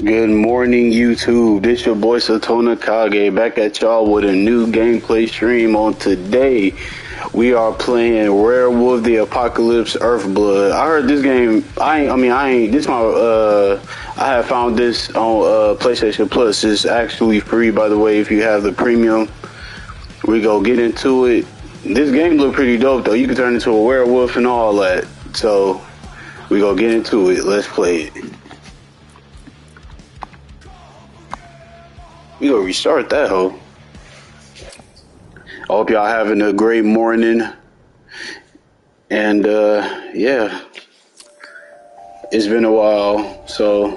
Good morning, YouTube. This your boy Satona Kage back at y'all with a new gameplay stream. On today, we are playing Werewolf: The Apocalypse Earthblood. I heard this game. I ain't. This my. I have found this on PlayStation Plus. It's actually free, by the way, if you have the premium. We go get into it. This game look pretty dope though. You can turn into a werewolf and all that. So we go get into it. Let's play it. We gonna restart that hoe. I hope y'all having a great morning. And yeah, it's been a while. So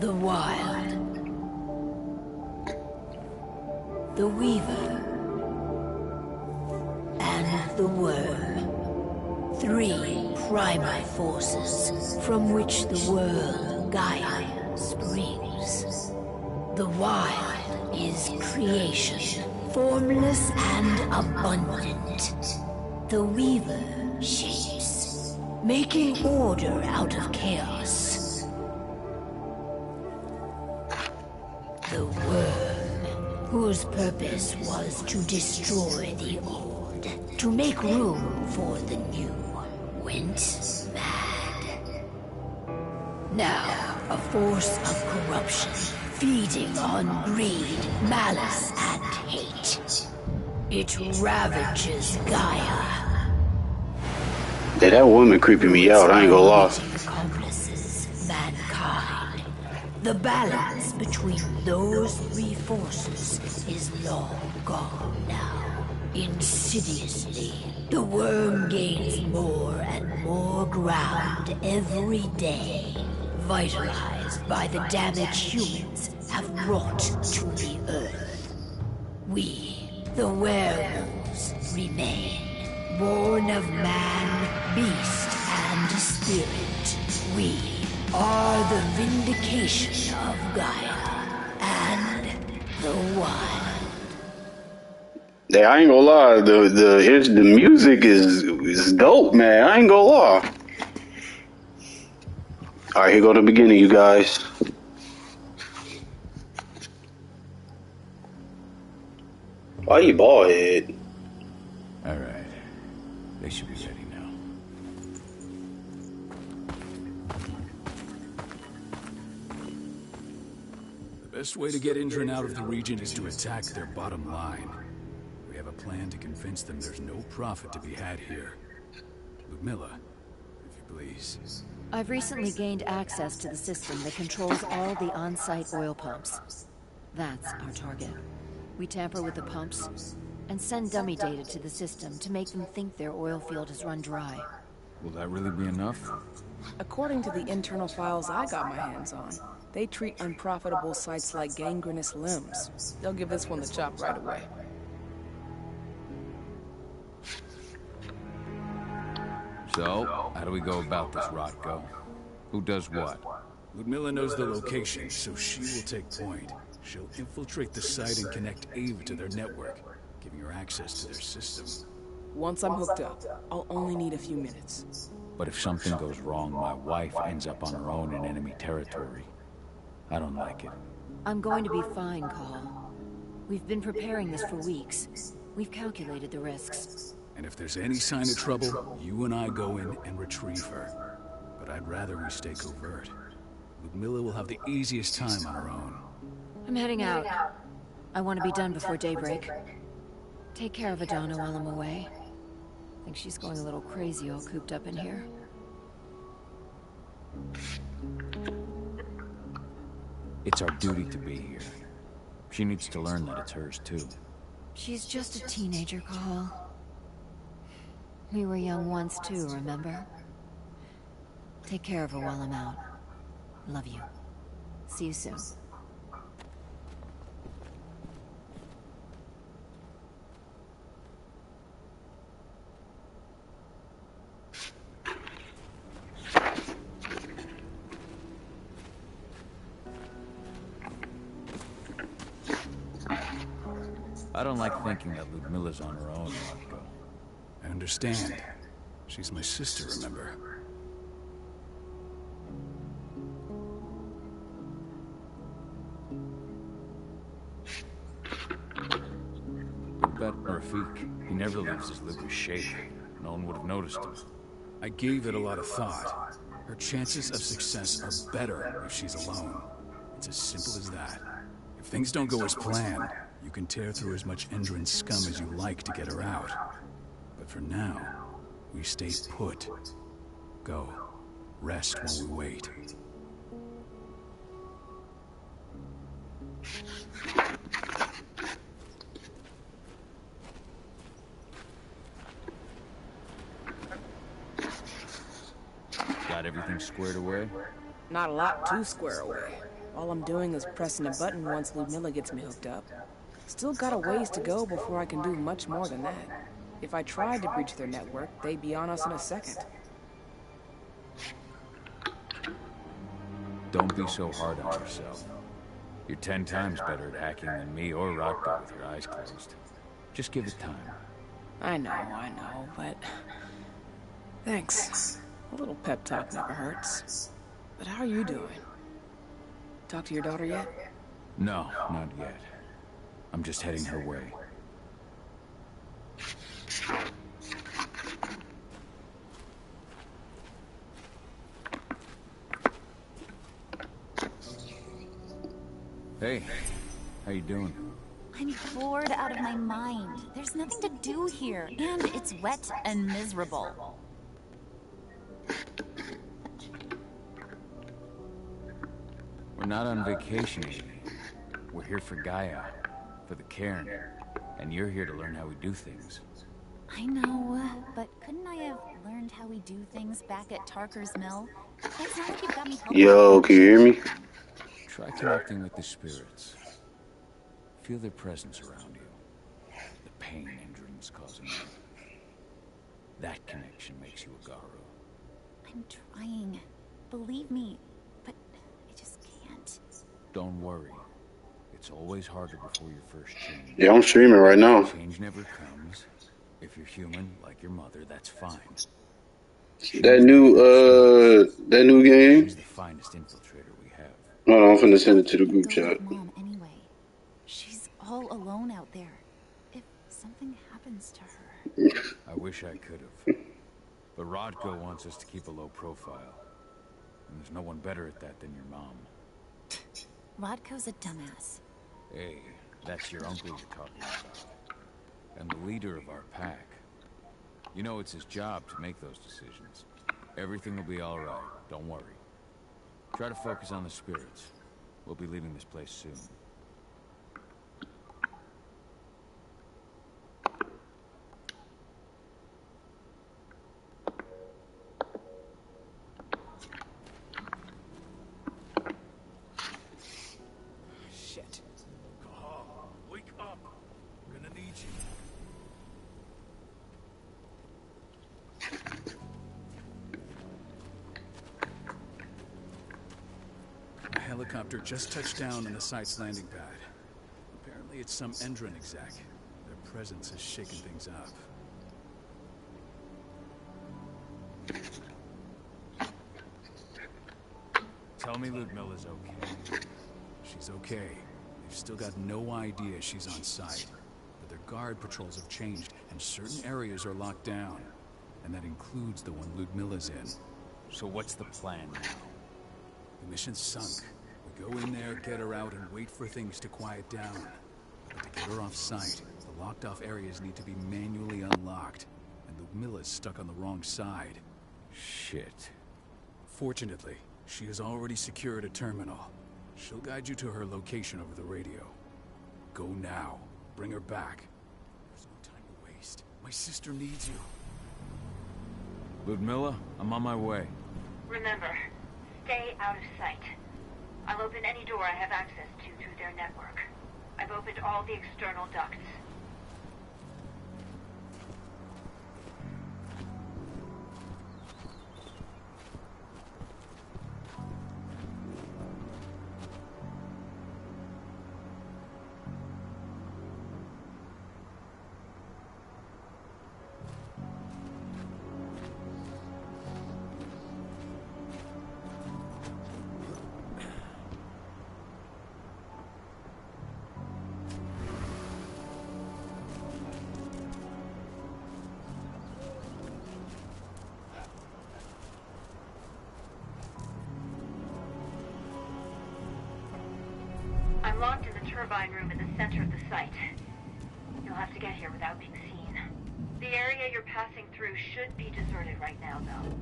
the wild, the weaver, and the worm. Three primal forces from which the world Gaia springs. The wild is creation, formless and abundant. The weaver shapes, making order out of chaos. The worm, whose purpose was to destroy the old, to make room for the new, went mad. Now, a force of corruption, feeding on greed, malice, and hate. It ravages Gaia. yeah, that woman creeping me out. I ain't gonna lie. Accomplices mankind. The balance between those three forces is long gone now. Insidiously, the worm gains more and more ground every day, vitalized by the damage humans have brought to the earth. We, the werewolves, remain, born of man, beast, and spirit. We are the vindication of Gaia and the wild. Yeah, I ain't gonna lie. The music is dope, man. I ain't gonna lie. All right, here go the beginning, you guys. Why you bald head? All right, they should be ready now. The best way to get Indran out of the region is to attack their bottom line. We have a plan to convince them there's no profit to be had here. Ludmilla, if you please. I've recently gained access to the system that controls all the on-site oil pumps. That's our target. We tamper with the pumps and send dummy data to the system to make them think their oil field has run dry. Will that really be enough? According to the internal files I got my hands on, they treat unprofitable sites like gangrenous limbs. They'll give this one the chop right away. So, how do we go about this, Rotko? Who does what? Ludmilla knows the location, so she will take point. She'll infiltrate the site and connect Ava to their network, giving her access to their system. Once I'm hooked up, I'll only need a few minutes. But if something goes wrong, my wife ends up on her own in enemy territory. I don't like it. I'm going to be fine, Call. We've been preparing this for weeks. We've calculated the risks. And if there's any sign of trouble, you and I go in and retrieve her. But I'd rather we stay covert. Ludmilla will have the easiest time on her own. I'm heading out. I want to be done before daybreak. Take care of Adana while I'm away. I think she's going a little crazy all cooped up in here. It's our duty to be here. She needs to learn that it's hers too. She's just a teenager, Call. We were young once too, remember? Take care of her while I'm out. Love you. See you soon. I don't like thinking that Ludmilla's on her own, Rotko. I understand. She's my sister, remember? What about Rafik? He never leaves his livery shape. No one would have noticed him. I gave it a lot of thought. Her chances of success are better if she's alone. It's as simple as that. If things don't go as planned, you can tear through as much Endron scum as you like to get her out. But for now, we stay put. Go. Rest while we wait. Got everything squared away? Not a lot to square away. All I'm doing is pressing a button once Ludmilla gets me hooked up. Still got a ways to go before I can do much more than that. If I tried to breach their network, they'd be on us in a second. Don't be so hard on yourself. You're 10 times better at hacking than me or Rocco with your eyes closed. Just give it time. I know, but... Thanks. A little pep talk never hurts. But how are you doing? Talk to your daughter yet? No, not yet. I'm just heading her way. Hey, how you doing? I'm bored out of my mind. There's nothing to do here, and it's wet and miserable. We're not on vacation, Amy. We're here for Gaia, for the cairn, and you're here to learn how we do things. I know, but couldn't I have learned how we do things back at Tarker's mill? It's not like you've got me helping. Yo, can you hear me? Try connecting with the spirits. Feel their presence around you. The pain Endron's causing you. That connection makes you a Garu. I'm trying. Believe me, but I just can't. Don't worry. It's always harder before your first change. Yeah, I'm streaming right now. Change never comes. If you're human, like your mother, that's fine. That new game? She's the finest infiltrator we have. Hold on, I'm finna send it to the group Go chat. with Mom anyway. She's all alone out there. If something happens to her... I wish I could have. But Rodko wants us to keep a low profile. And there's no one better at that than your mom. Rodko's a dumbass. Hey, that's your uncle you're talking about. And the leader of our pack. You know it's his job to make those decisions. Everything will be all right. Don't worry. Try to focus on the spirits. We'll be leaving this place soon. Shit. Cahal, wake up. I'm gonna need you. A helicopter just touched down on the site's landing pad. Apparently it's some Endron exec. Their presence is shaking things up. Tell me Ludmilla's okay. She's okay. They've still got no idea she's on site. But their guard patrols have changed, and certain areas are locked down. And that includes the one Ludmilla's in. So what's the plan now? The mission's sunk. We go in there, get her out, and wait for things to quiet down. But to get her off site, the locked-off areas need to be manually unlocked. And Ludmilla's stuck on the wrong side. Shit. Fortunately, she has already secured a terminal. She'll guide you to her location over the radio. Go now. Bring her back. There's no time to waste. My sister needs you. Ludmilla, I'm on my way. Remember, stay out of sight. I'll open any door I have access to through their network. I've opened all the external ducts. I'm locked in the turbine room in the center of the site. You'll have to get here without being seen. The area you're passing through should be deserted right now, though.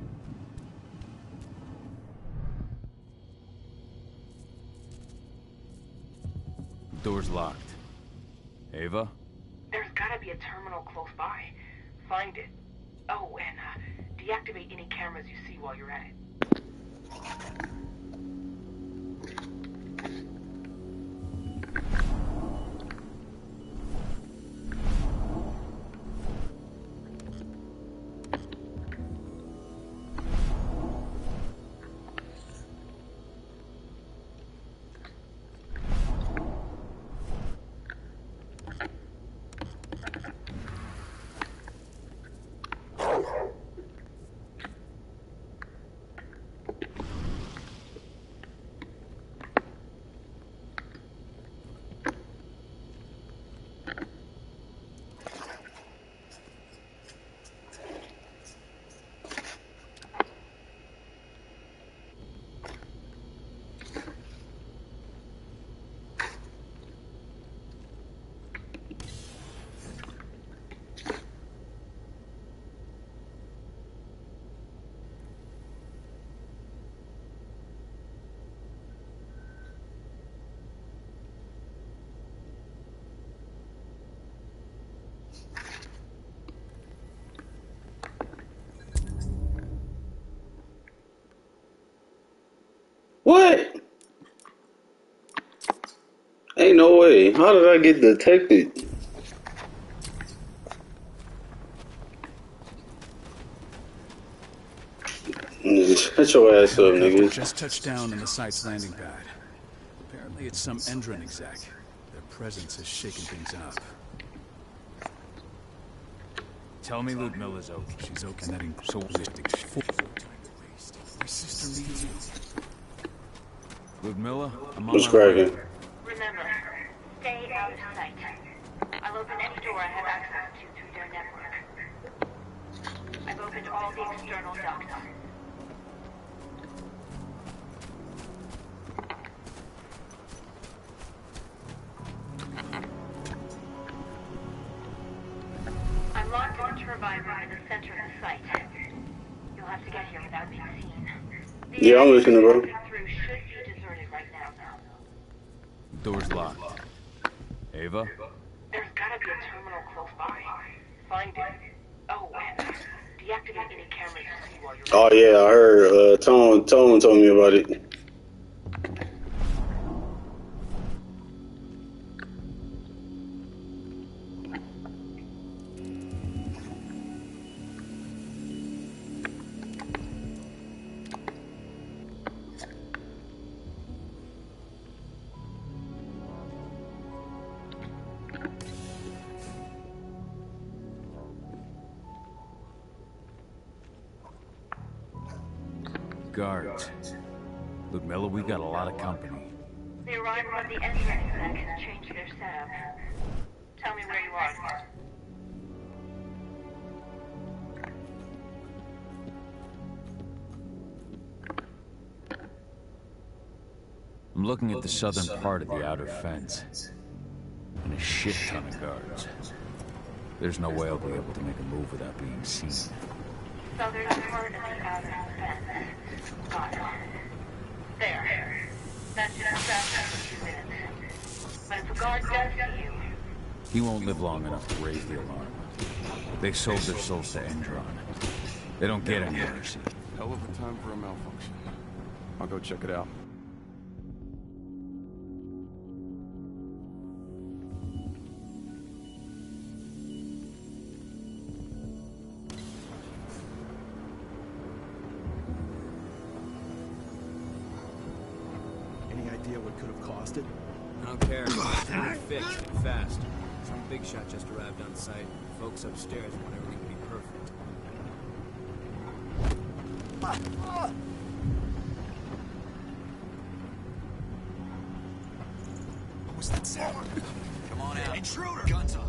Door's locked. Ava? There's gotta be a terminal close by. Find it. Oh, and deactivate any cameras you see while you're at it. What? Ain't no way. How did I get detected? Shut your ass up, Helicopter nigga. just touched down on the site's landing pad. Apparently it's some Endron exec. Their presence has shaken things up. Tell me Ludmilla's okay. She's okay. And that So my sister needs you. Ludmilla, I'm on What's my way. cracking? Remember, stay out of sight. I'll open any door I have access to through their network. I've opened all the external ducts. I'm locked in the turbine room in the center of the site. You'll have to get here without being seen. The Yeah, I'm area listening, you're bro. passing through should be deserted right now, though. Door's locked. Ava? There's gotta be a terminal close by. Find it. Oh, and deactivate any cameras you see while you're Oh yeah, I heard. Tone told me about it. Guards. Ludmilla, we got a lot of company. The arrival of the Endron exec has changed their setup. Tell me where you are. I'm looking at the southern part of the outer fence. And a shit ton of guards. There's no way I'll be able to make a move without being seen. Southern part of the outer fence. Got it. There. That should distract us for 2 minutes. But if a guard does see you... He won't live long enough to raise the alarm. They sold their souls to Endron. They don't get any mercy. Hell of a time for a malfunction. I'll go check it out. Any idea what could have caused it? I don't care. We're fixed fast. Some big shot just arrived on site. Folks upstairs want everything to be perfect. What's that sound? Come on out. Intruder! Guns up.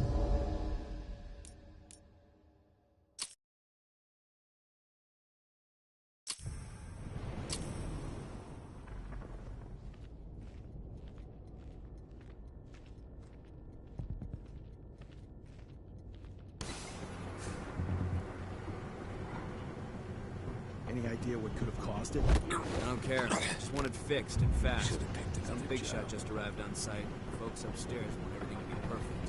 Any idea what could have caused it? I don't care. Just want it fixed and fast. Some big shot just arrived on site. Folks upstairs want everything to be perfect.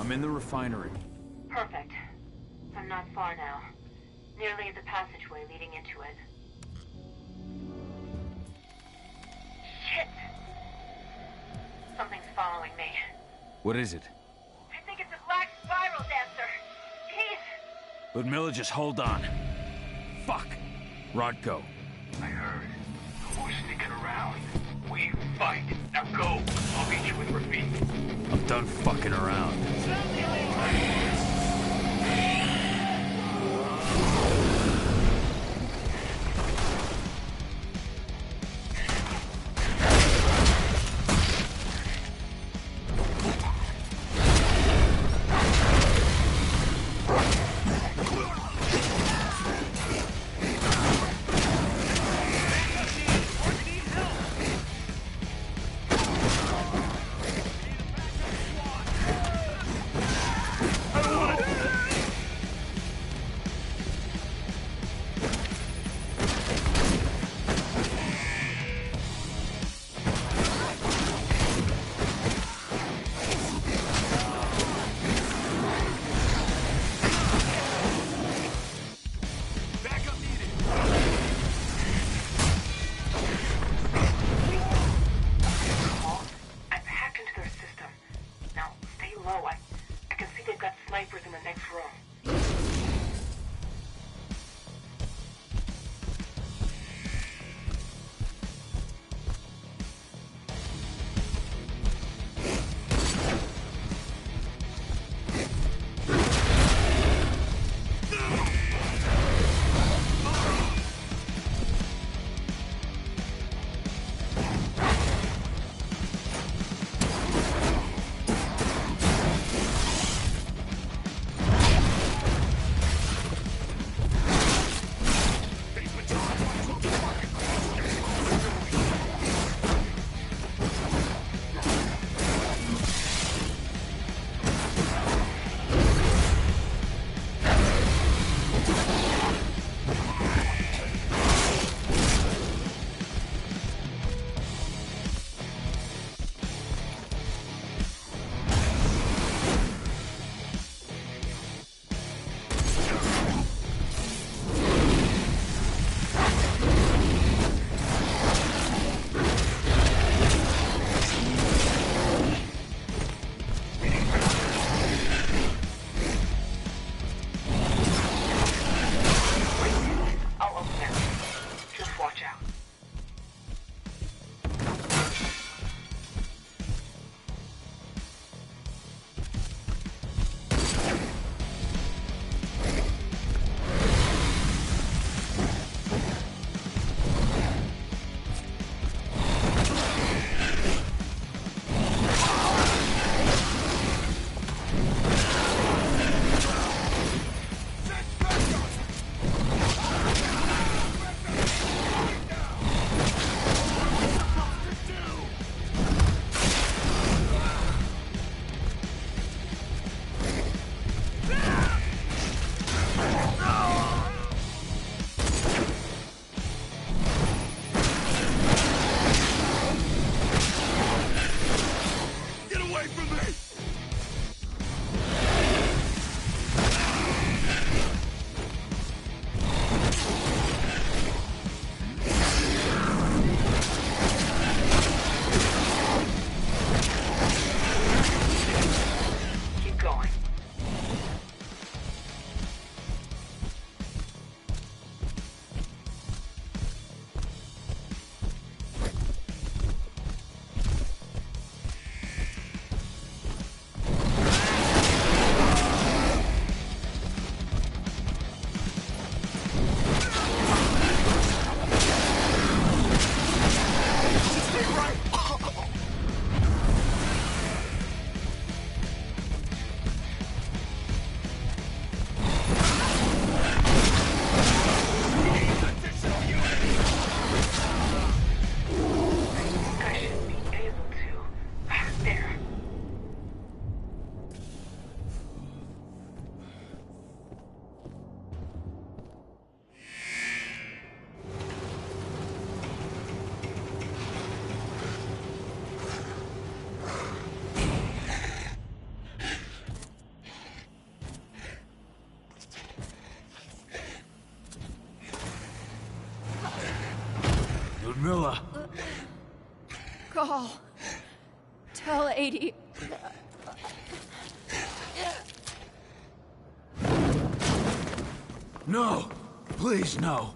I'm in the refinery. Perfect. I'm not far now. Nearly at the passageway leading into it. Shit! Something's following me. What is it? I think it's a black spiral dancer. He's... Ludmilla, just hold on. Fuck! Rodko. I heard. Who's sneaking around? We fight. Now go. I'll meet you with Rafik. I'm done fucking around. Milla. Call. Tell 80. No! Please, no!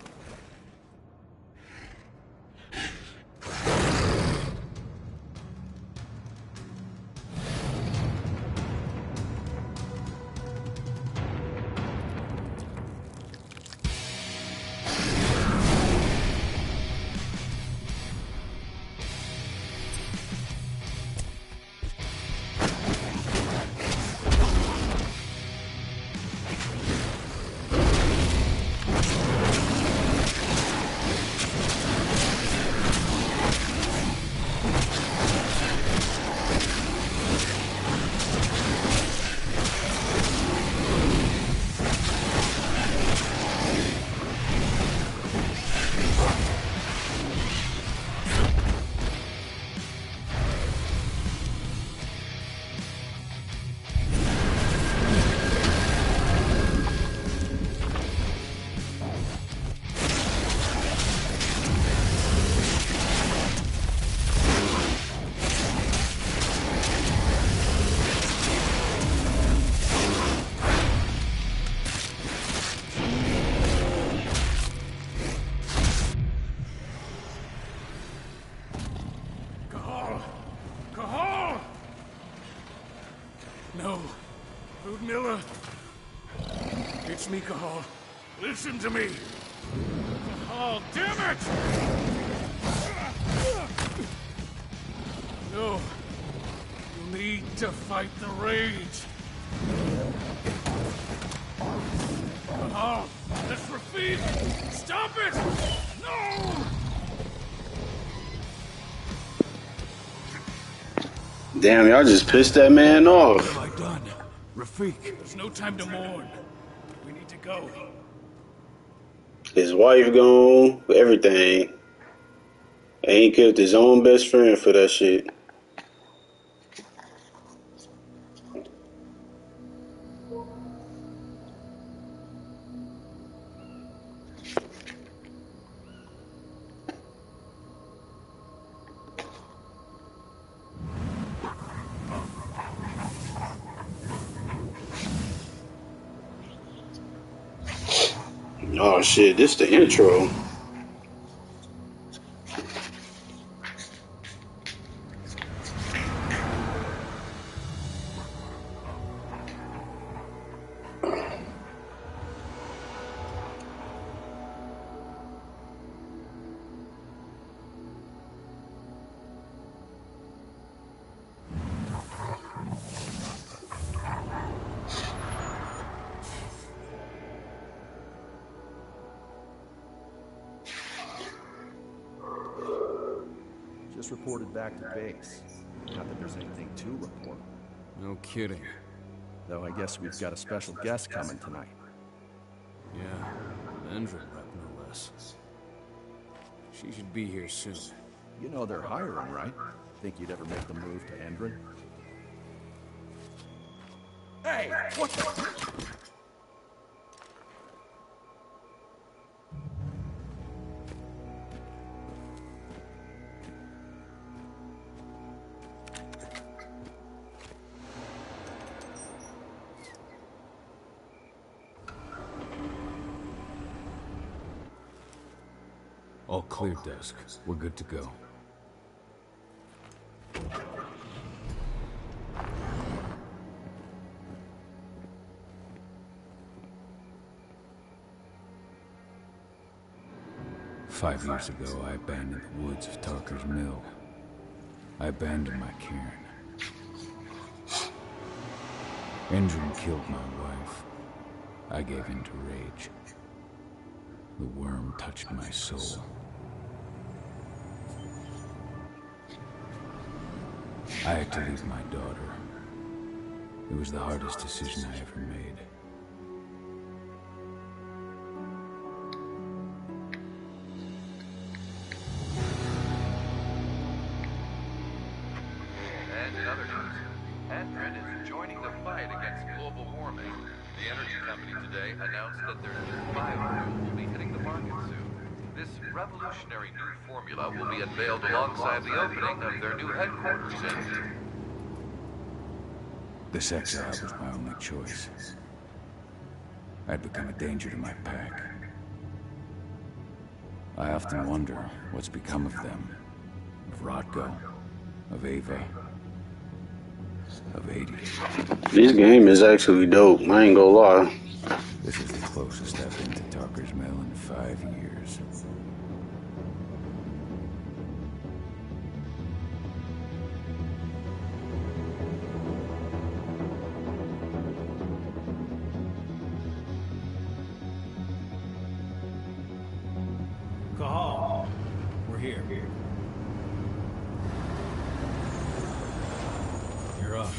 No. Ludmilla. It's me, Cahal. Listen to me. Cahal, damn it! No. You need to fight the rage. Cahal, that's Rafik! Stop it! No! Damn, y'all just pissed that man off. What have I done? Rafik. There's no time to mourn. We need to go. His wife gone, everything. And he killed his own best friend for that shit. Oh shit, this the intro. Just reported back to base. Not that there's anything to report. No kidding. Though I guess we've got a special guest coming tonight. Yeah, an Endron rep, no less. She should be here soon. You know they're hiring, right? Think you'd ever make the move to Endron? Hey, what the... All clear, Dusk. We're good to go. Five years ago, I abandoned the woods of Tarker's mill. I abandoned my cairn. Endron killed my wife. I gave in to rage. The worm touched my soul. I had to leave my daughter. It was the hardest decision I ever made. And in other news, Endron is joining the fight against global warming. The energy company today announced that their new biofuel will be hitting the market soon. This revolutionary new formula will be unveiled alongside the opening of their new headquarters in... This exile was my only choice. I'd become a danger to my pack. I often wonder what's become of them. Of Rodko, of Ava, of 80. This game is actually dope, I ain't gonna lie. This is the closest I've been to Tarker's Mill in 5 years. Cahal, we're here. You're up.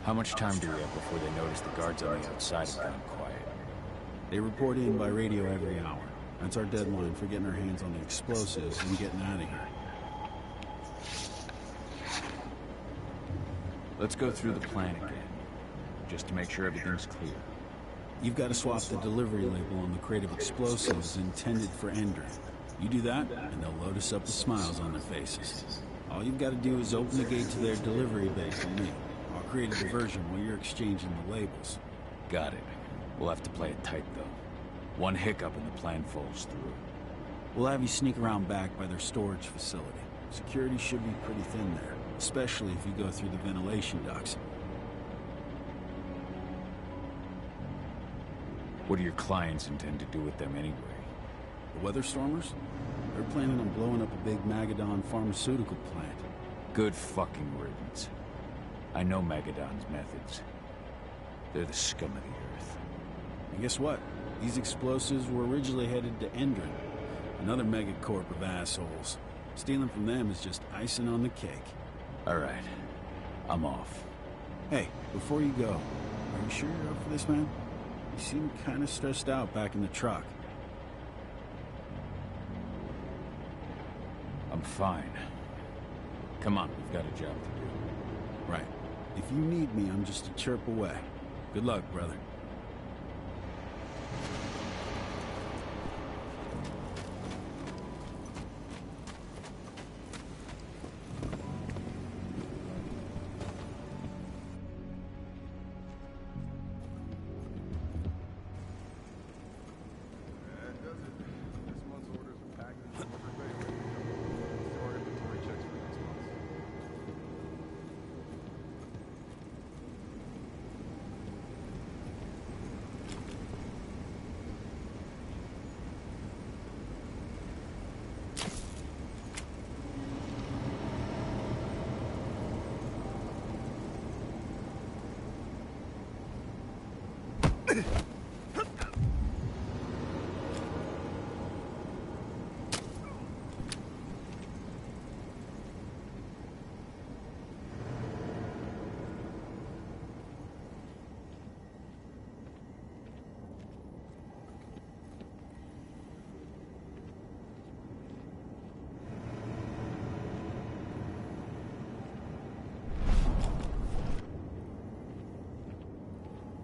How much time do we have before they notice the guards on the outside have gone quiet? They report in by radio every hour. That's our deadline for getting our hands on the explosives and getting out of here. Let's go through the plan again, just to make sure everything's clear. You've got to swap the delivery label on the crate of explosives intended for Endrin. You do that, and they'll load us up with smiles on their faces. All you've got to do is open the gate to their delivery bay for me. I'll create a diversion while you're exchanging the labels. Got it. We'll have to play it tight, though. One hiccup and the plan falls through. We'll have you sneak around back by their storage facility. Security should be pretty thin there, especially if you go through the ventilation ducts. What do your clients intend to do with them anyway? The Weatherstormers? They're planning on blowing up a big Magadon pharmaceutical plant. Good fucking riddance. I know Magadon's methods. They're the scum of the earth. And guess what? These explosives were originally headed to Endrin, another megacorp of assholes. Stealing from them is just icing on the cake. All right. I'm off. Hey, before you go, are you sure you're up for this, man? You seem kind of stressed out back in the truck. I'm fine. Come on, we've got a job to do. Right. If you need me, I'm just a chirp away. Good luck, brother.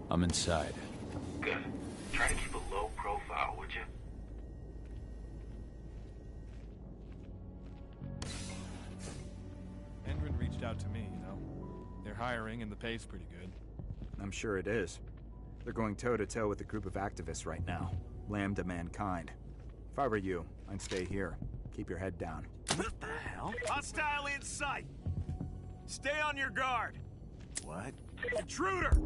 I'm inside. Good. Try to keep a low profile, would you? Endrin reached out to me, you know. They're hiring and the pay's pretty good. I'm sure it is. They're going toe-to-toe with a group of activists right now. Lambda mankind. If I were you, I'd stay here. Keep your head down. What the hell? Hostile in sight! Stay on your guard! What? Intruder!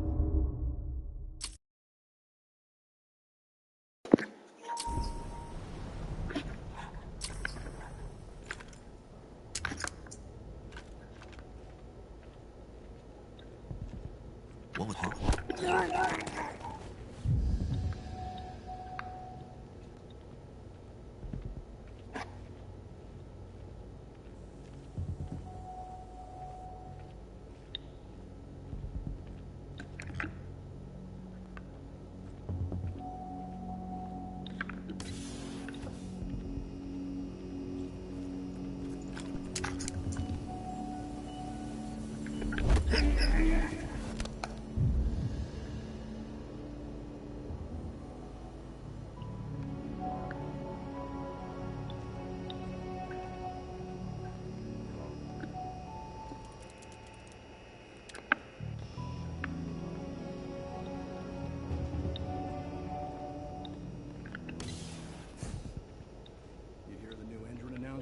What was that?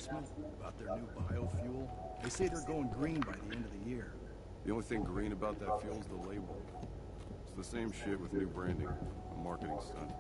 announcement about their new biofuel? They say they're going green by the end of the year. The only thing green about that fuel's the label. It's the same shit with new branding. A marketing stunt.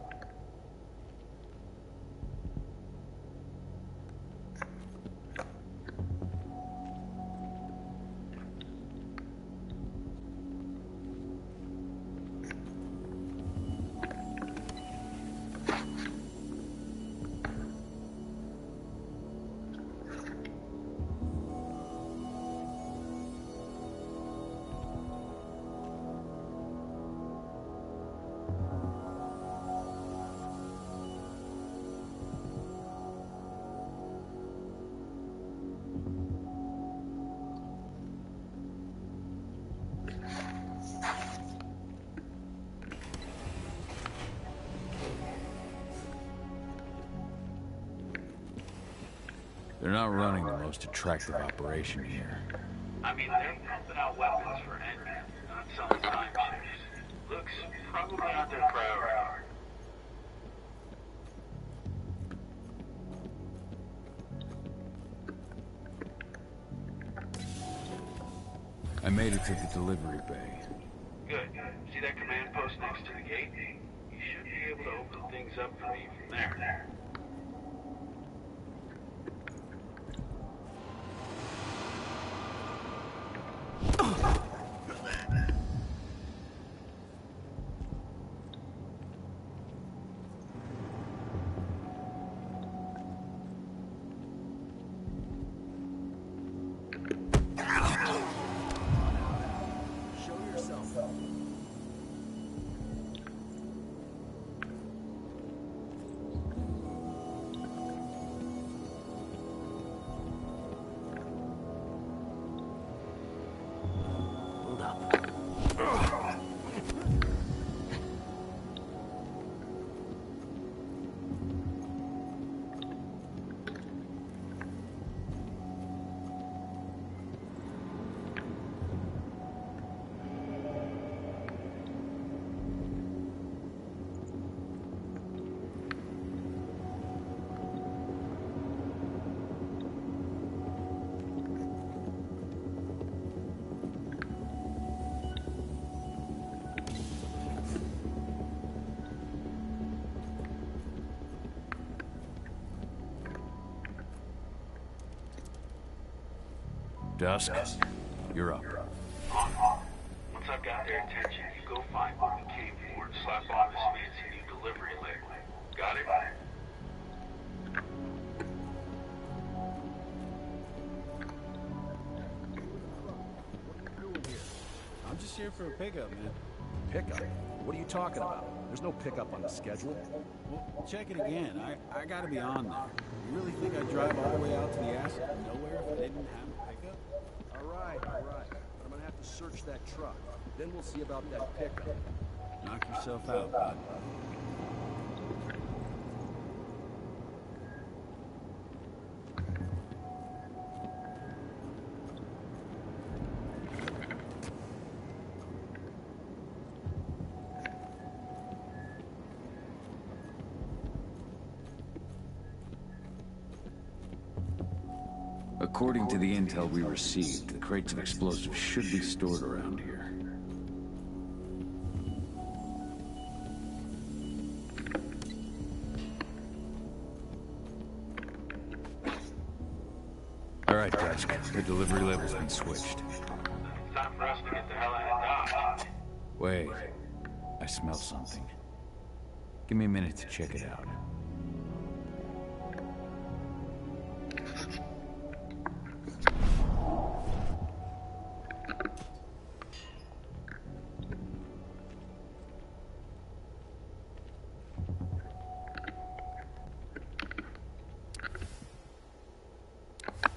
They're not running the most attractive operation here. I mean, they're pumping out weapons for Endman, not selling timeshares. Looks probably not their priority. I made it to the delivery bay. Good. See that command post next to the gate? You should be able to open things up for me from there. Dusk, you're up. Once I've got their attention, you go find what we came for and slap on this fancy new delivery label. Got it? I'm just here for a pickup, man. Pickup? What are you talking about? There's no pickup on the schedule. Well, check it again. I gotta be on there. You really think I'd drive all the way out to the ass of nowhere if I didn't have a pickup? All right. But I'm gonna have to search that truck. Then we'll see about that pickup. Knock yourself out, bud. According to the intel we received, the crates of explosives should be stored around here. All right, Dusk. The delivery label's been switched. It's time for us to get the hell out of Dodge. Wait. I smell something. Give me a minute to check it out.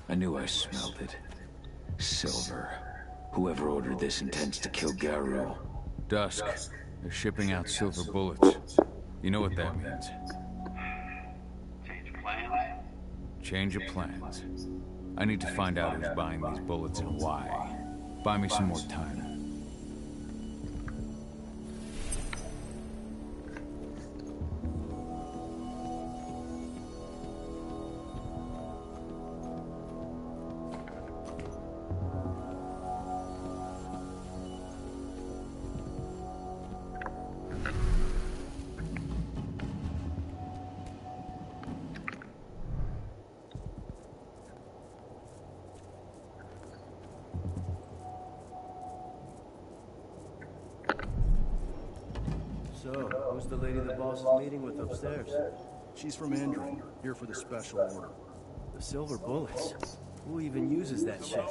I knew I smelled it. Silver. Whoever ordered this intends to kill Garou. Dusk. They're shipping out silver bullets. You know what that means. Change of plans? Change of plans. I need to find out who's buying these bullets and why. Buy me some more time. So, who's the lady the boss is meeting with upstairs? She's from Endron, here for the special order. The silver bullets? Who even uses that shit?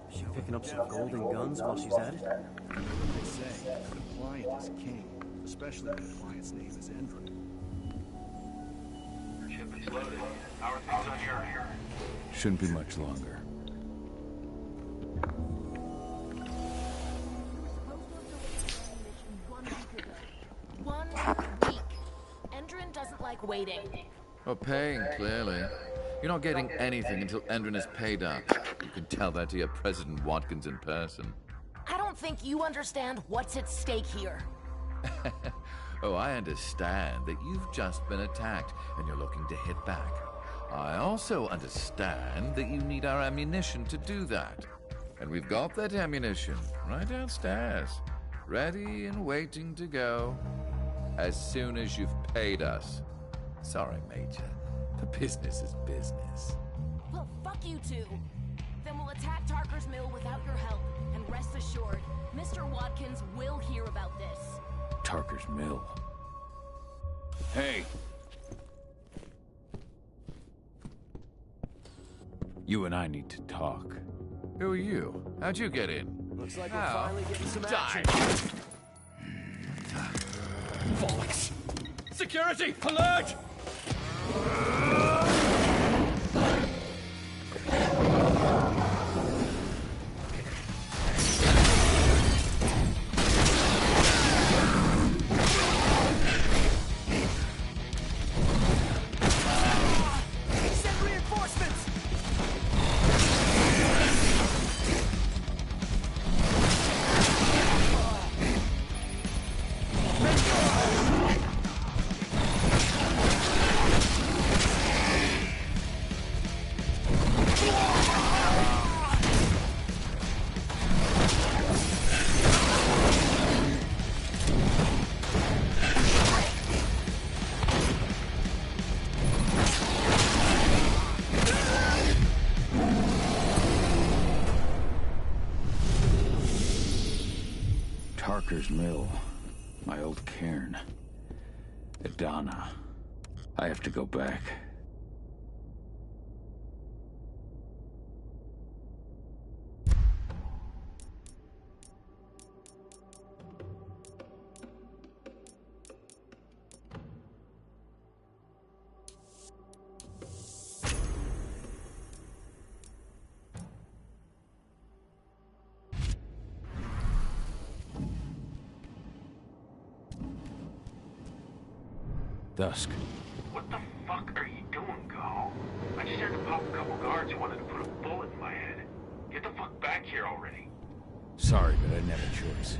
Is she picking up some golden guns while she's at it? They say the client is king, especially when the client's name is Endron. Ship is loaded. How are things on your... Shouldn't be much longer. One week. Endron doesn't like waiting. Well, paying, clearly. You're not getting anything until Endron is paid up. You can tell that to your President Watkins in person. I don't think you understand what's at stake here. Oh, I understand that you've just been attacked and you're looking to hit back. I also understand that you need our ammunition to do that. And we've got that ammunition right downstairs, ready and waiting to go as soon as you've paid us. Sorry, Major. The business is business. Well, fuck you two. Then we'll attack Tarker's mill without your help. And rest assured, Mr. Watkins will hear about this. Tarker's mill. Hey! You and I need to talk. Who are you? How'd you get in? Looks like we're finally getting some action. Bollocks! Security! Alert! Send reinforcements! Tarker's mill. My old cairn. Adana. I have to go back. Dusk. What the fuck are you doing, Go? I just had to pop a couple guards who wanted to put a bullet in my head. Get the fuck back here already. Sorry, but I didn't have a choice.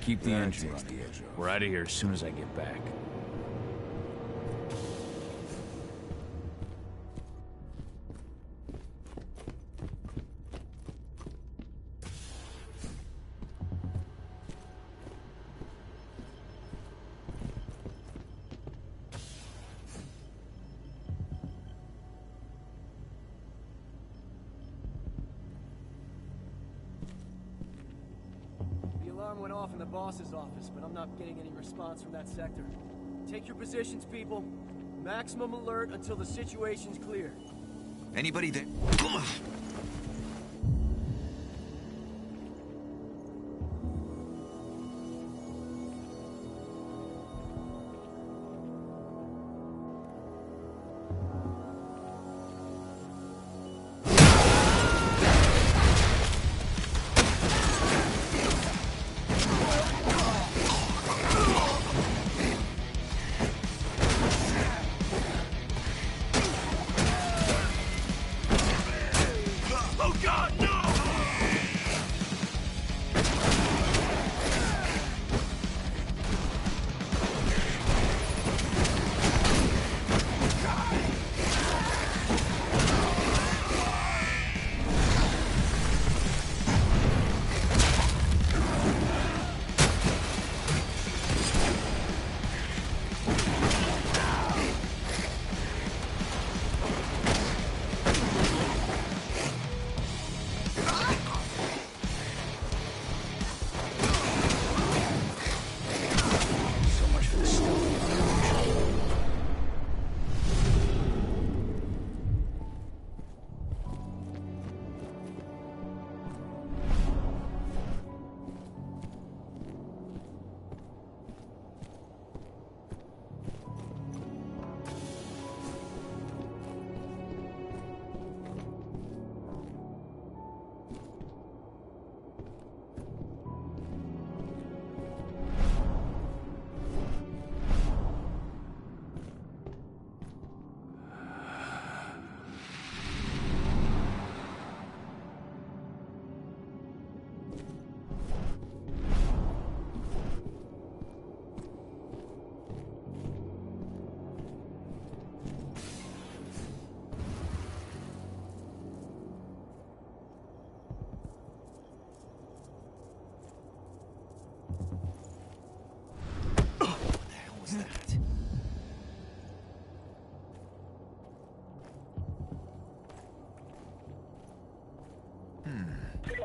Keep the engine running. We're out of here as soon as I get back. The alarm went off in the boss's office, but I'm not getting any response from that sector. Take your positions, people. Maximum alert until the situation's clear. Anybody there?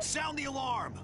Sound the alarm!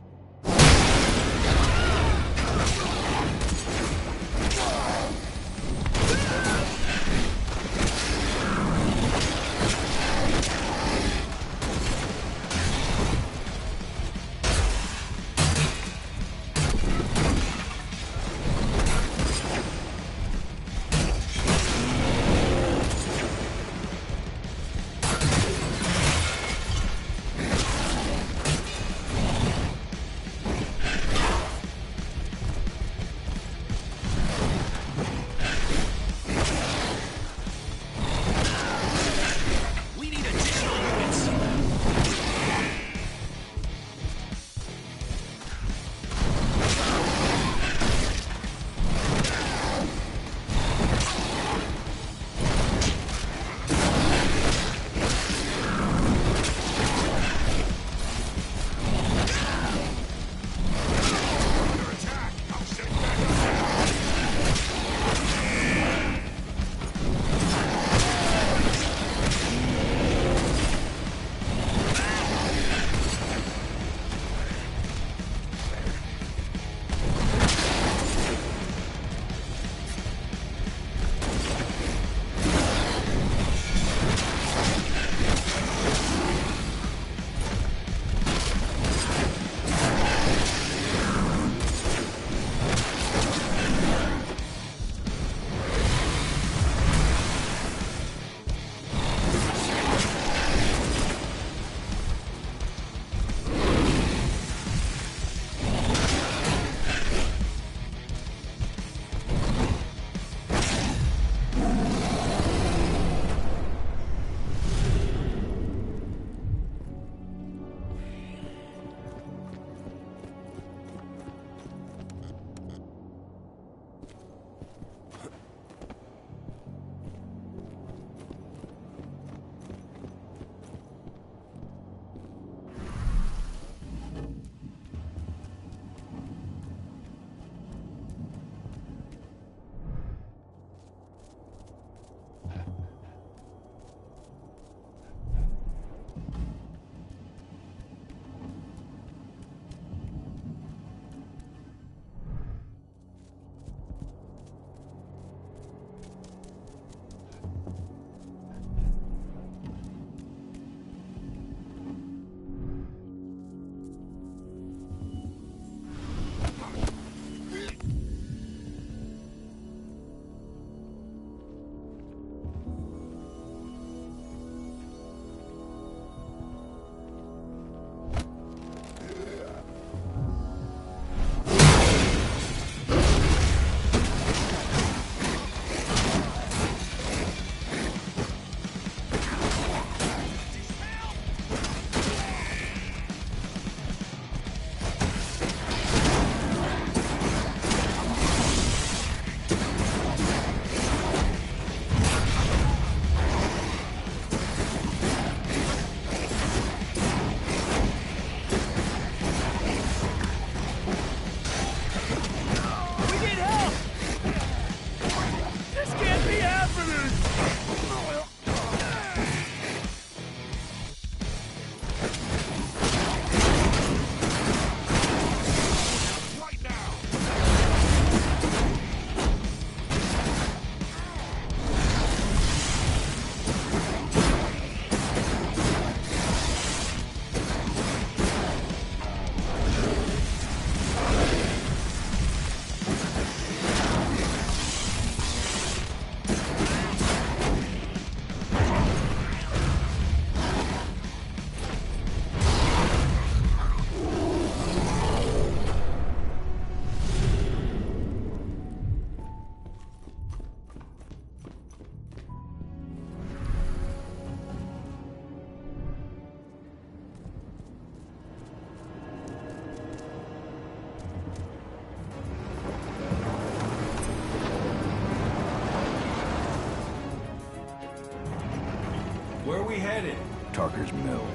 Where are we headed? Tarker's mill.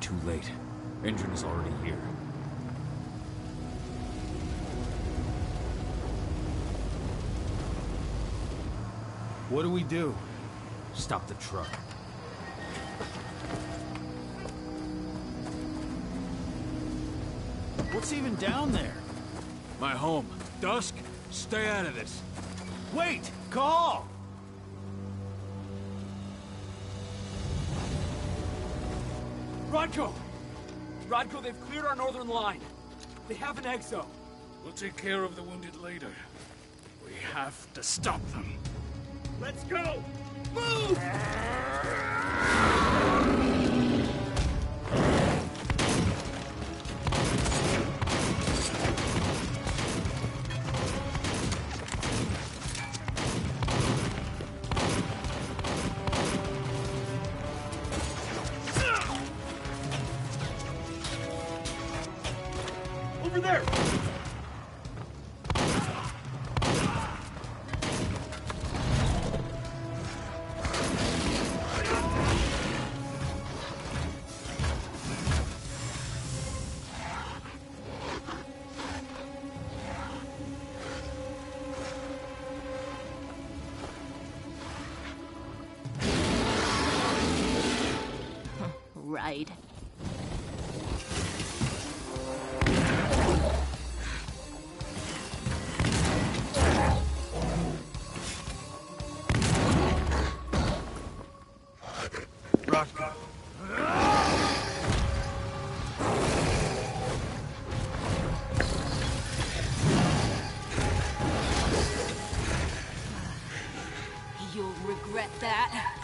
too late. Engine is already here. What do we do? Stop the truck. What's even down there? My home. Dusk, stay out of this. Wait! Call! Rodko! Rodko, they've cleared our northern line. They have an exo. We'll take care of the wounded later. We have to stop them. Let's go! Move! Over there! Right. Rodko. You'll regret that.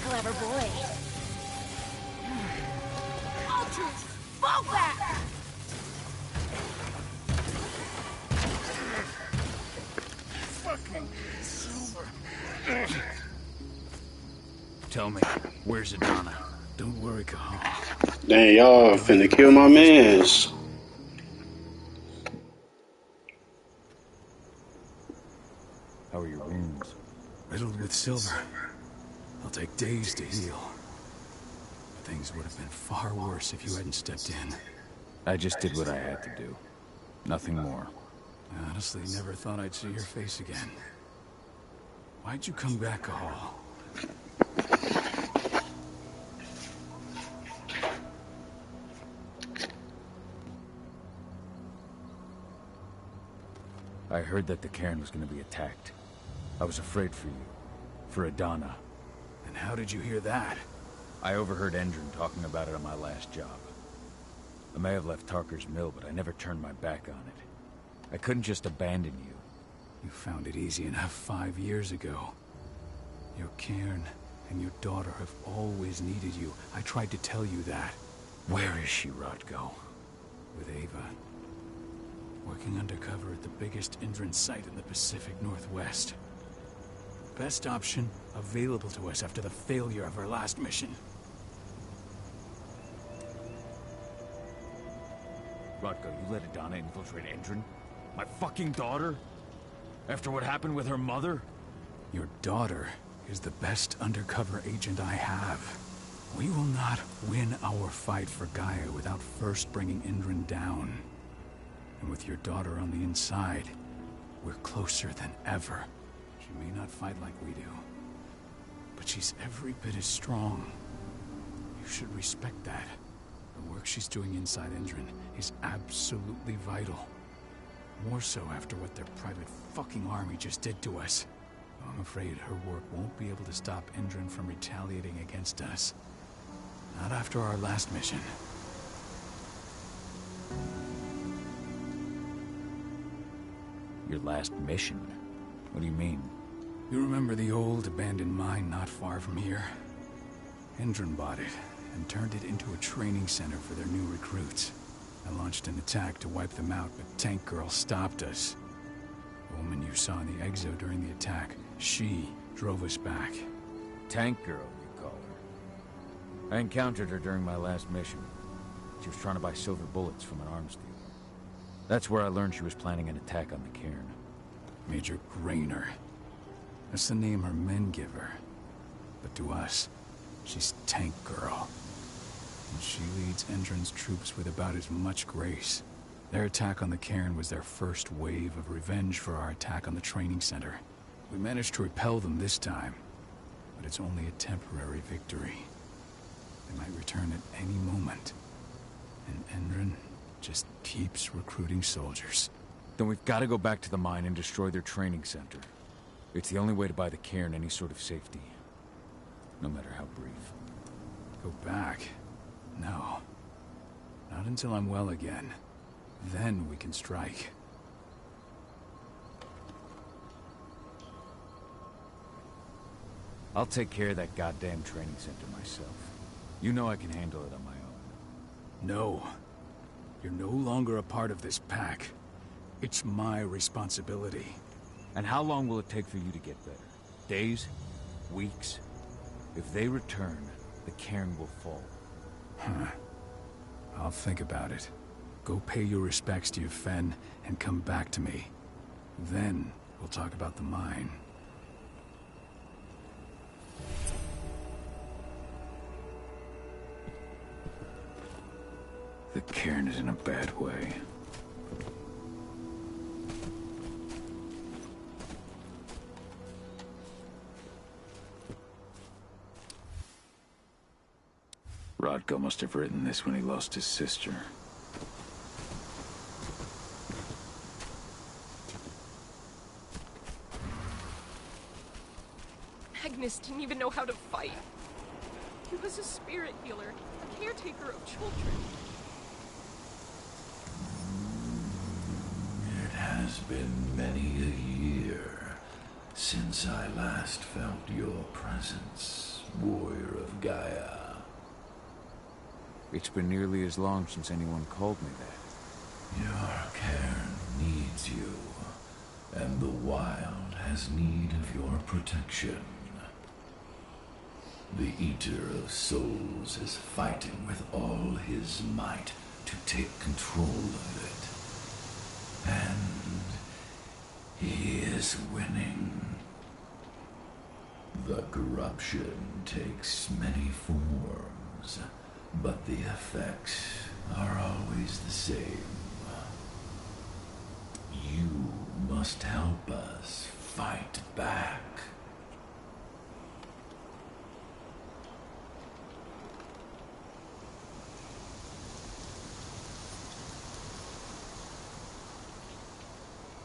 Clever boy. Ultras, fall back! Fucking Silver. Tell me, where's Adana? Don't worry, Carl. Dang, y'all finna kill my mans. How are your wounds? Riddled with silver. They'll take days to heal. But things would have been far worse if you hadn't stepped in. I just did what I had to do. Nothing more. I honestly never thought I'd see your face again. Why'd you come back, Cahal? I heard that the cairn was going to be attacked. I was afraid for you. For Adana. And how did you hear that? I overheard Endron talking about it on my last job. I may have left Tarker's mill, but I never turned my back on it. I couldn't just abandon you. You found it easy enough 5 years ago. Your cairn and your daughter have always needed you. I tried to tell you that. Where is she, Rodko? With Ava. Working undercover at the biggest Indran site in the Pacific Northwest. Best option available to us after the failure of our last mission. Rodko, you let Adana infiltrate Endron? My fucking daughter? After what happened with her mother? Your daughter is the best undercover agent I have. We will not win our fight for Gaia without first bringing Indran down. And with your daughter on the inside, we're closer than ever. She may not fight like we do, but she's every bit as strong. You should respect that. The work she's doing inside Indran is absolutely vital. More so after what their private fucking army just did to us. I'm afraid her work won't be able to stop Indran from retaliating against us. Not after our last mission. Your last mission? What do you mean? You remember the old abandoned mine not far from here? Indran bought it and turned it into a training center for their new recruits. I launched an attack to wipe them out, but Tank Girl stopped us. The woman you saw in the exo during the attack, she drove us back. Tank Girl, you call her. I encountered her during my last mission. She was trying to buy silver bullets from an arms dealer. That's where I learned she was planning an attack on the cairn. Major Grainer. That's the name her men give her. But to us, she's Tank Girl. And she leads Endron's troops with about as much grace. Their attack on the cairn was their first wave of revenge for our attack on the training center. We managed to repel them this time, but it's only a temporary victory. They might return at any moment. And Endron just keeps recruiting soldiers. Then we've got to go back to the mine and destroy their training center. It's the only way to buy the cairn any sort of safety. No matter how brief. Go back? No. Not until I'm well again. Then we can strike. I'll take care of that goddamn training center myself. You know I can handle it on my own. No. You're no longer a part of this pack. It's my responsibility. And how long will it take for you to get better? Days? Weeks? If they return, the cairn will fall. Huh. I'll think about it. Go pay your respects to your Fen and come back to me. Then we'll talk about the mine. The cairn is in a bad way. Rodko must have written this when he lost his sister. Magnus didn't even know how to fight. He was a spirit healer, a caretaker of children. It has been many a year since I last felt your presence, warrior of Gaia. It's been nearly as long since anyone called me that. Your cairn needs you, and the wild has need of your protection. The Eater of Souls is fighting with all his might to take control of it. And he is winning. The corruption takes many forms, but the effects are always the same. You must help us fight back.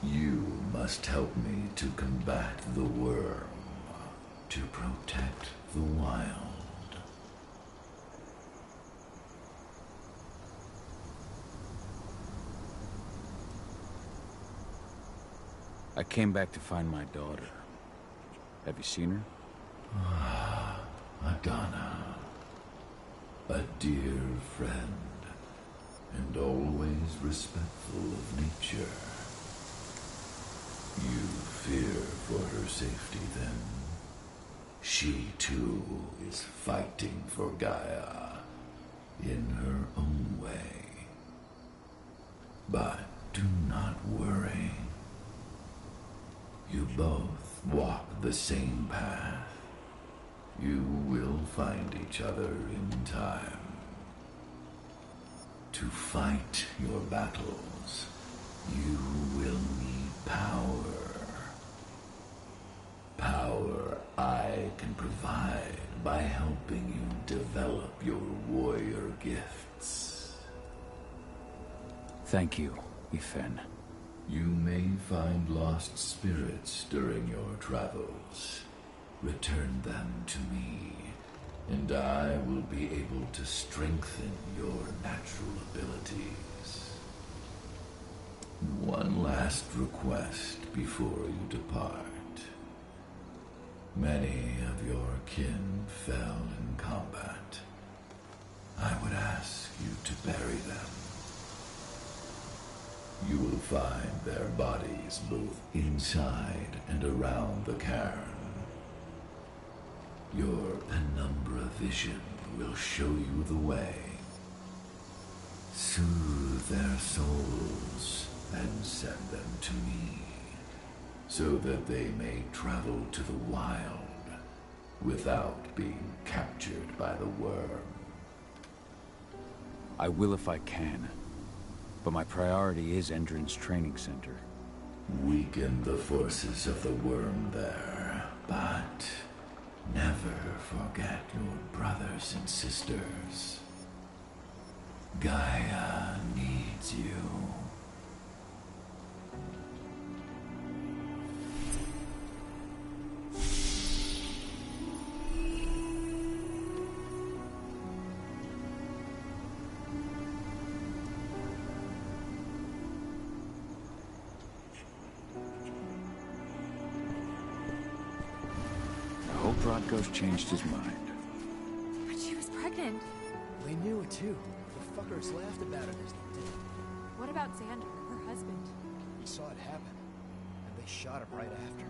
You must help me to combat the worm, to protect the wild. I came back to find my daughter. Have you seen her? Ah, Adana. A dear friend, and always respectful of nature. You fear for her safety, then? She, too, is fighting for Gaia, in her own way. But do not worry. You both walk the same path. You will find each other in time. To fight your battles, you will need power. Power I can provide by helping you develop your warrior gifts. Thank you, Ethan. You may find lost spirits during your travels. Return them to me, and I will be able to strengthen your natural abilities. One last request before you depart. Many of your kin fell in combat. I would ask you to bury them. You will find their bodies both inside and around the cairn. Your penumbra vision will show you the way. Soothe their souls and send them to me. so that they may travel to the wild without being captured by the worm. I will if I can, but my priority is Endron's training center. Weaken the forces of the worm there, but never forget your brothers and sisters. Gaia needs you. I hope Rodko's changed his mind. But she was pregnant. They knew it too. The fuckers laughed about it as they did. What about Xander, her husband? We saw it happen, and they shot him right after.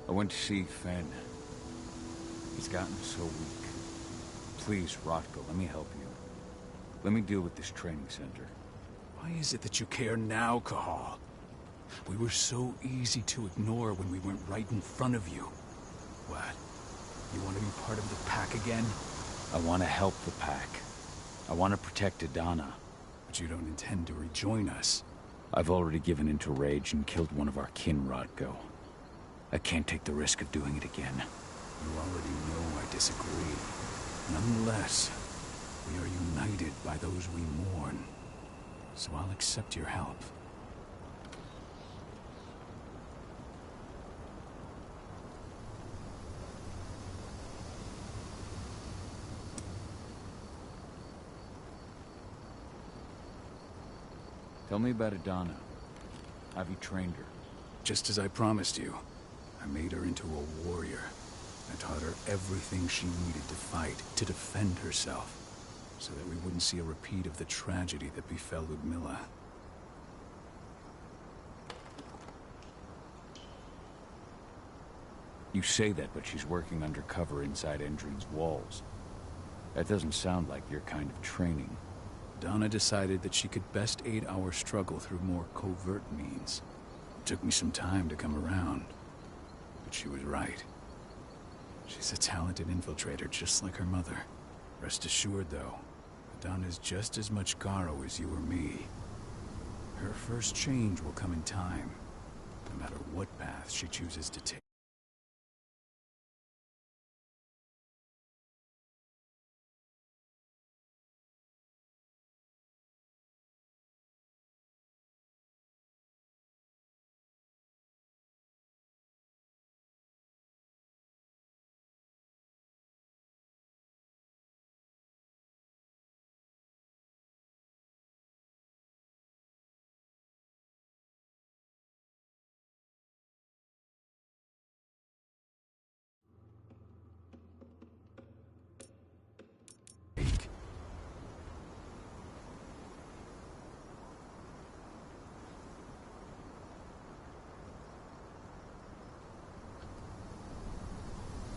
I went to see Fen. He's gotten so weak. Please, Rotko, let me help you. Let me deal with this training center. Why is it that you care now, Cahal? We were so easy to ignore when we went right in front of you. What? You want to be part of the pack again? I want to help the pack. I want to protect Adana. But you don't intend to rejoin us. I've already given in to rage and killed one of our kin, Rodko. I can't take the risk of doing it again. You already know I disagree. Nonetheless, we are united by those we mourn. So I'll accept your help. Tell me about Adana. Have you trained her? Just as I promised you. I made her into a warrior. I taught her everything she needed to fight, to defend herself, so that we wouldn't see a repeat of the tragedy that befell Ludmilla. You say that, but she's working undercover inside Endron's walls. That doesn't sound like your kind of training. Donna decided that she could best aid our struggle through more covert means. It took me some time to come around, but she was right. She's a talented infiltrator, just like her mother. Rest assured, though, Donna's just as much Garo as you or me. Her first change will come in time, no matter what path she chooses to take.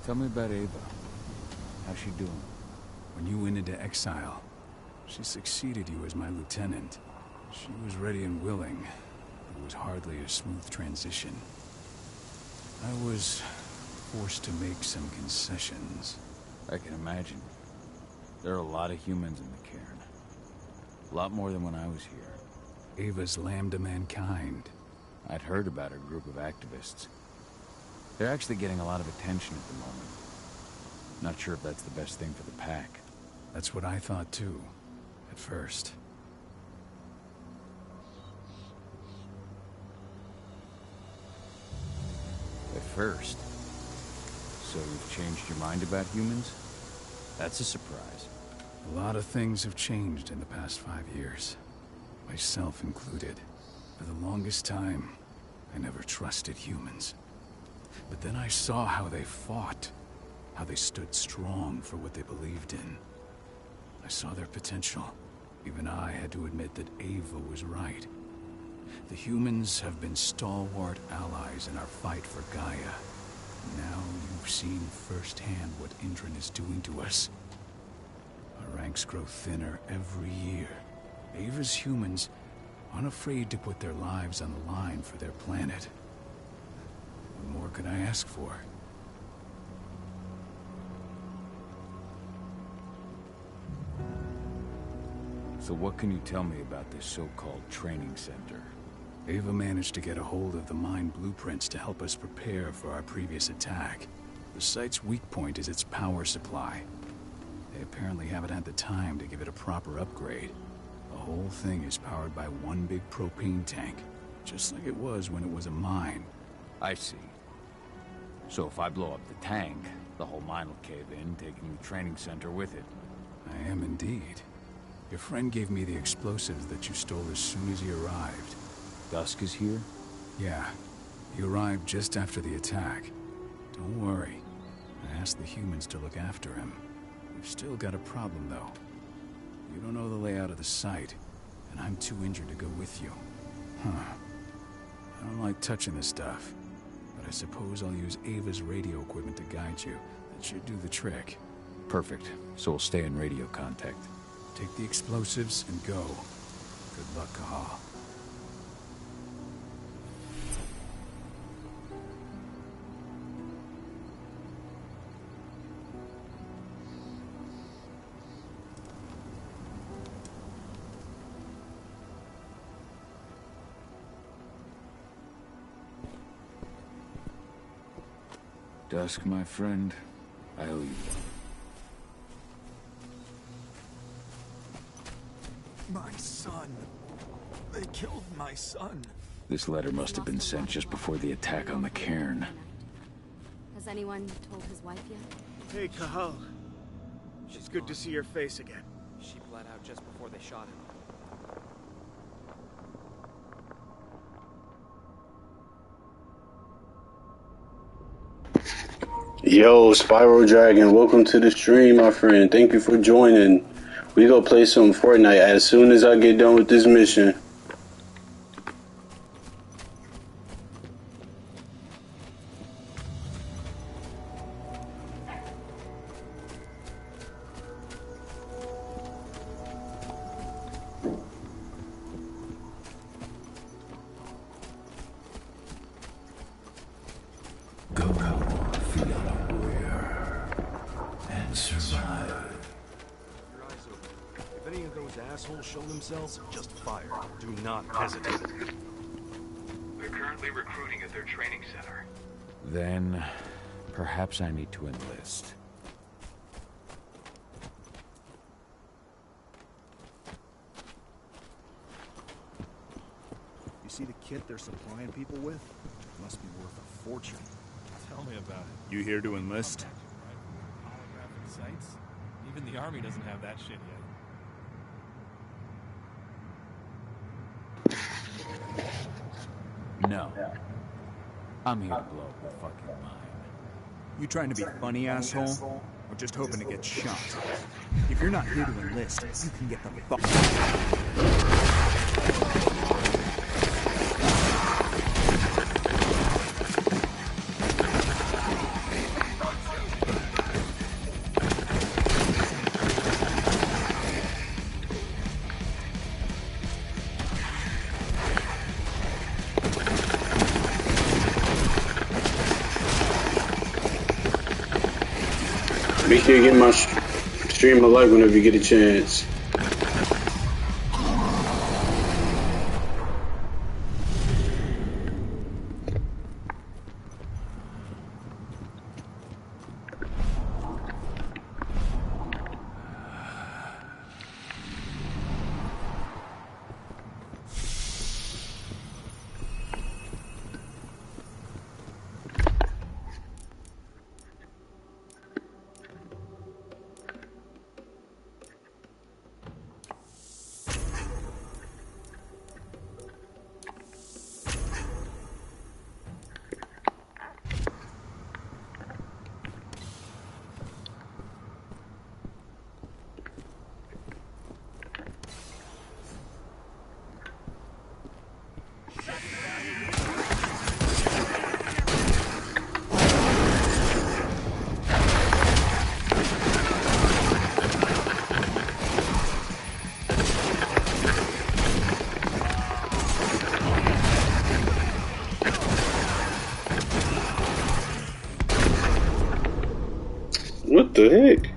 Tell me about Ava. How's she doing? When you went into exile, she succeeded you as my lieutenant. She was ready and willing, but it was hardly a smooth transition. I was forced to make some concessions. I can imagine. There are a lot of humans in the cairn. A lot more than when I was here. Ava's lambda mankind. I'd heard about her group of activists. They're actually getting a lot of attention at the moment. Not sure if that's the best thing for the pack. That's what I thought too, at first. At first? So you've changed your mind about humans? That's a surprise. A lot of things have changed in the past 5 years. Myself included. For the longest time, I never trusted humans. But then I saw how they fought. How they stood strong for what they believed in. I saw their potential. Even I had to admit that Ava was right. The humans have been stalwart allies in our fight for Gaia. Now you've seen firsthand what Indran is doing to us. Our ranks grow thinner every year. Ava's humans aren't afraid to put their lives on the line for their planet. What more could I ask for? So what can you tell me about this so-called training center? Ava managed to get a hold of the mine blueprints to help us prepare for our previous attack. The site's weak point is its power supply. They apparently haven't had the time to give it a proper upgrade. The whole thing is powered by one big propane tank, just like it was when it was a mine. I see. So if I blow up the tank, the whole mine will cave in, taking the training center with it. I am indeed. Your friend gave me the explosives that you stole as soon as he arrived. Dusk is here? Yeah. He arrived just after the attack. Don't worry. I asked the humans to look after him. We've still got a problem, though. You don't know the layout of the site, and I'm too injured to go with you. Huh. I don't like touching this stuff, but I suppose I'll use Ava's radio equipment to guide you. That should do the trick. Perfect. So we'll stay in radio contact. Take the explosives and go. Good luck, Kahal. Dusk, my friend, I owe you one. My son. They killed my son. This letter must have been sent just before the attack on the cairn. Has anyone told his wife yet? Hey, Kahal. It's good to see your face again. She bled out just before they shot him. Yo, Spiral Dragon, welcome to the stream, my friend. Thank you for joining. We go play some Fortnite as soon as I get done with this mission. Show themselves, just fire. Do not hesitate. They're currently recruiting at their training center. Then, perhaps I need to enlist. You see the kit they're supplying people with? It must be worth a fortune. Tell me about it. You here to enlist? Holographic sights? Even the army doesn't have that shit yet. No. I'm here to blow up the fucking mine. You trying to be funny, asshole? Or just hoping to get shot? If you're not here to enlist, you can get the fuck. make sure you get my stream a like whenever you get a chance. What the heck?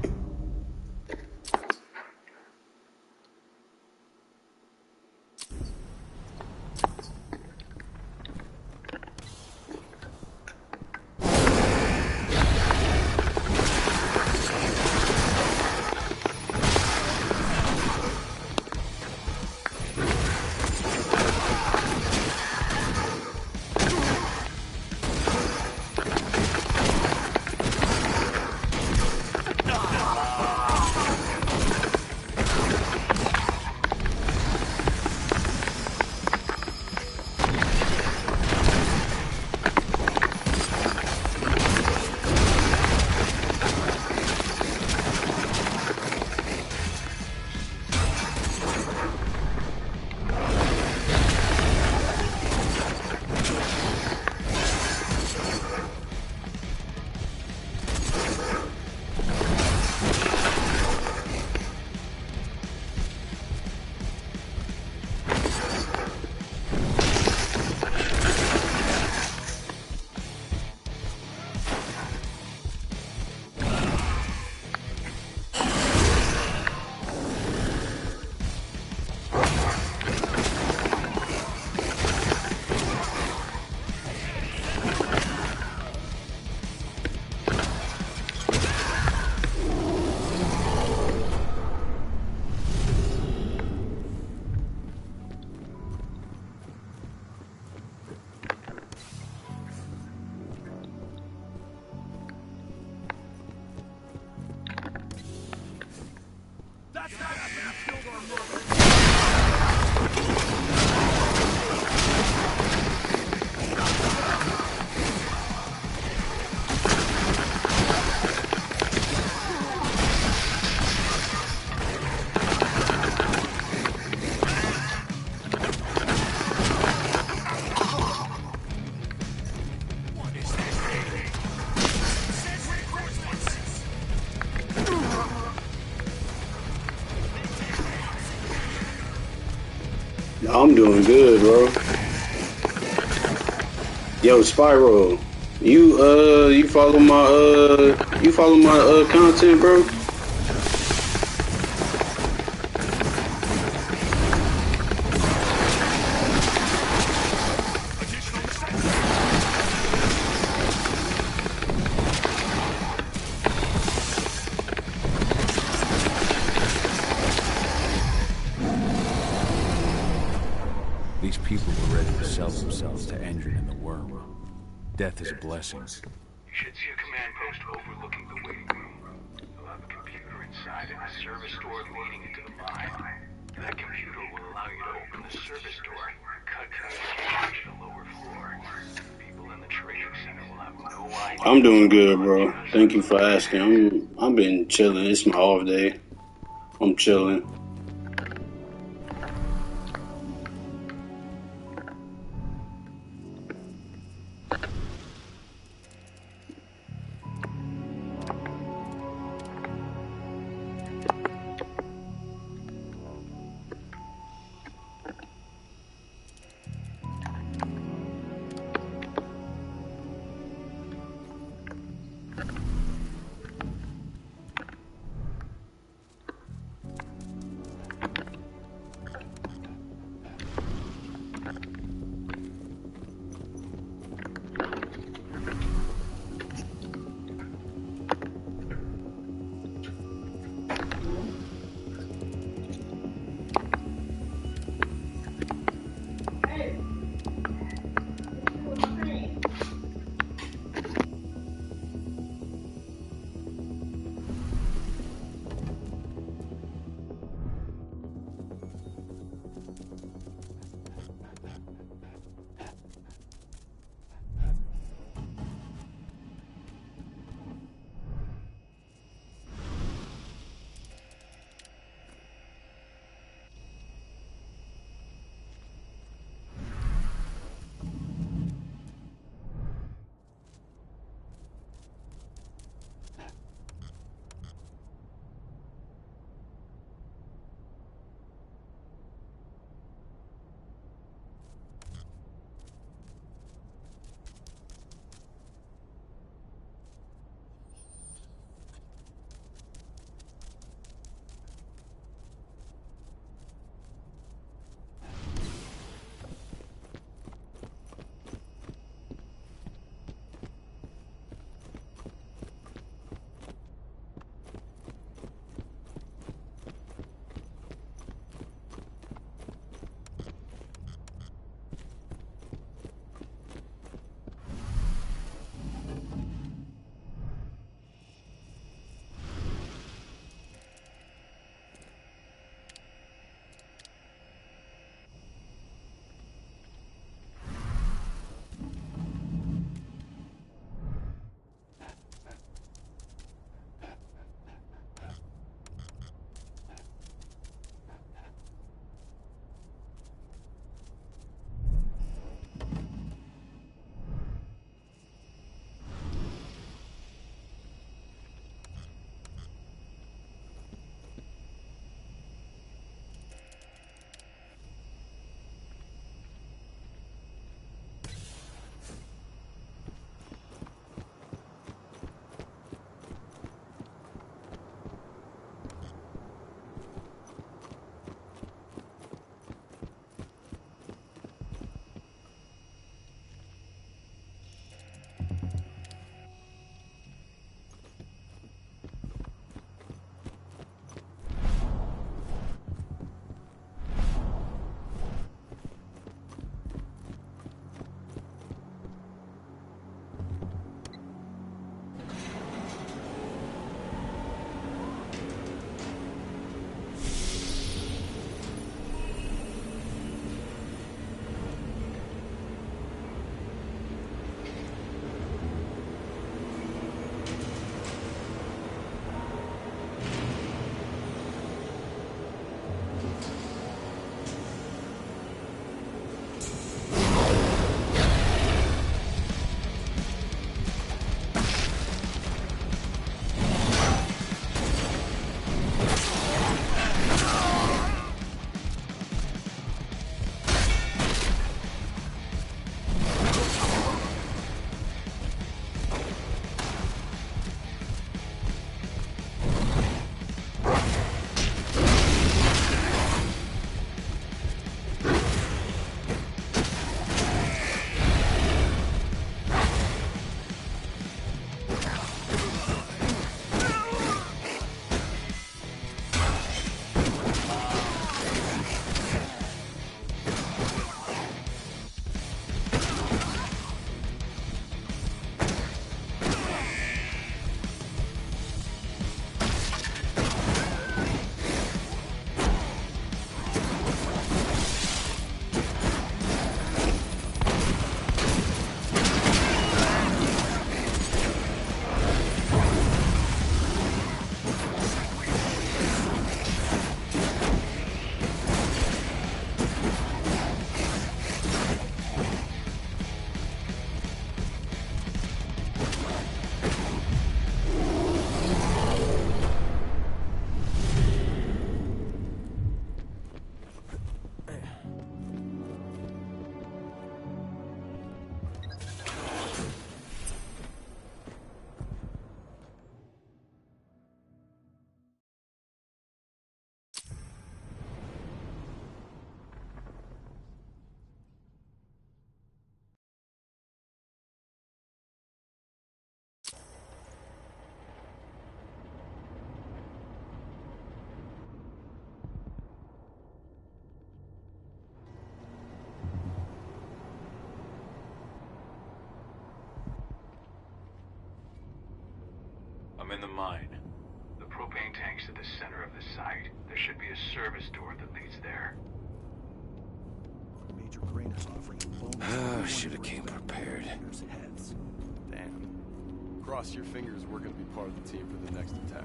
I'm doing good, bro. Yo, Spyro, you follow my content, bro? These people were ready to sell themselves to Endrin and the Worm. Death is a blessing. You should see a command post overlooking the waiting room. You'll have a computer inside and a service door leading into the mine. That computer will allow you to open the service door and cut communication to the lower floor. People in the trading center will have no idea. I'm doing good, bro. Thank you for asking. I've been chilling. It's my off day. I'm chilling. in the mine. The propane tank's at the center of the site. There should be a service door that leads there. Major Crane is offering a bonus. Should have came prepared. Heads. Damn. Cross your fingers we're gonna be part of the team for the next attack.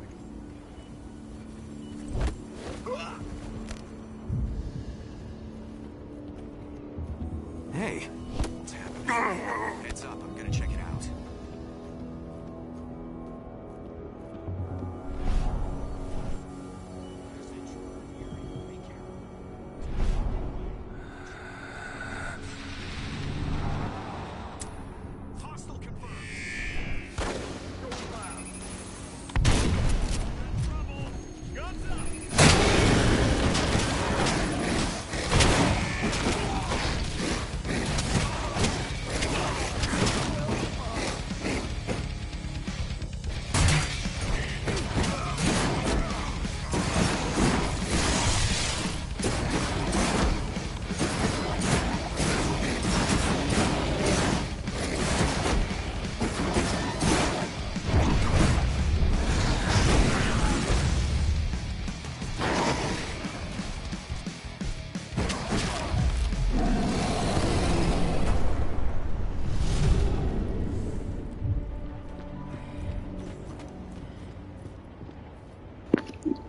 Hey. What's happening? Heads up, I'm gonna check it out.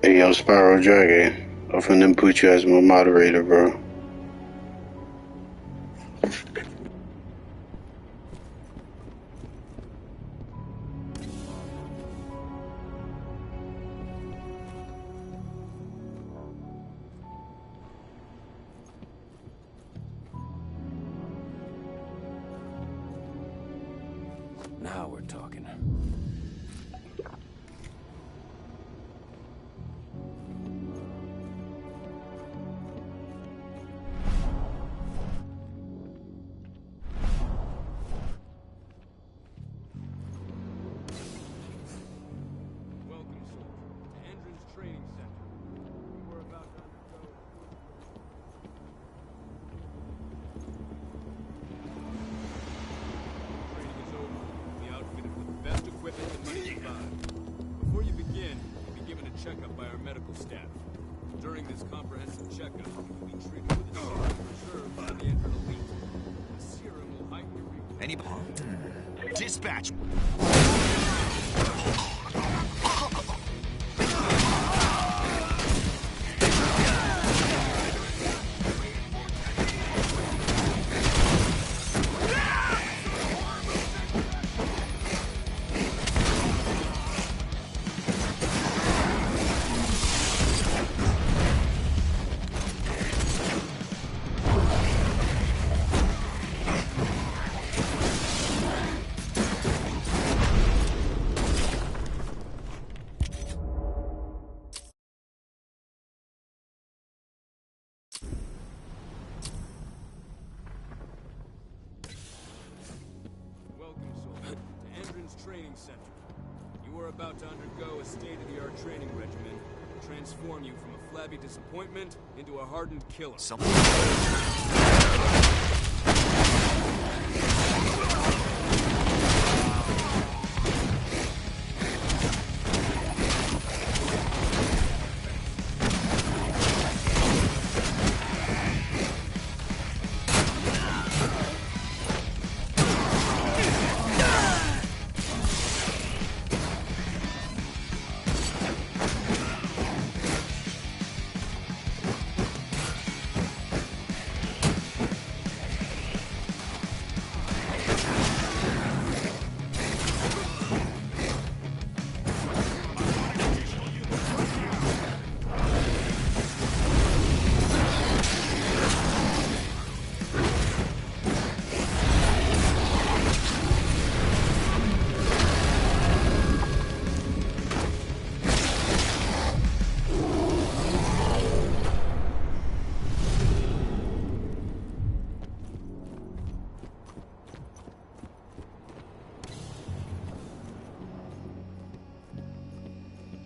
Hey, yo, Spiral Dragon. I'm finna put you as my moderator, bro. Now we're talking. Before you begin, you'll be given a checkup by our medical staff. During this comprehensive checkup, you'll be treated with a serum reserved by the Entrant Elite. The serum will heighten your... Any... Dispatch! Training center. You are about to undergo a state-of-the-art training regimen to transform you from a flabby disappointment into a hardened killer.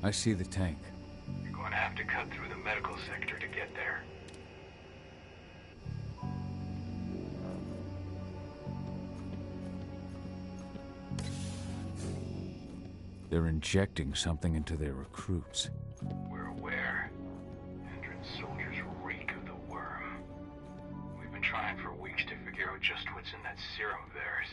I see the tank. You're going to have to cut through the medical sector to get there. They're injecting something into their recruits. We're aware. Endron's soldiers reek of the worm. We've been trying for weeks to figure out just what's in that serum of theirs.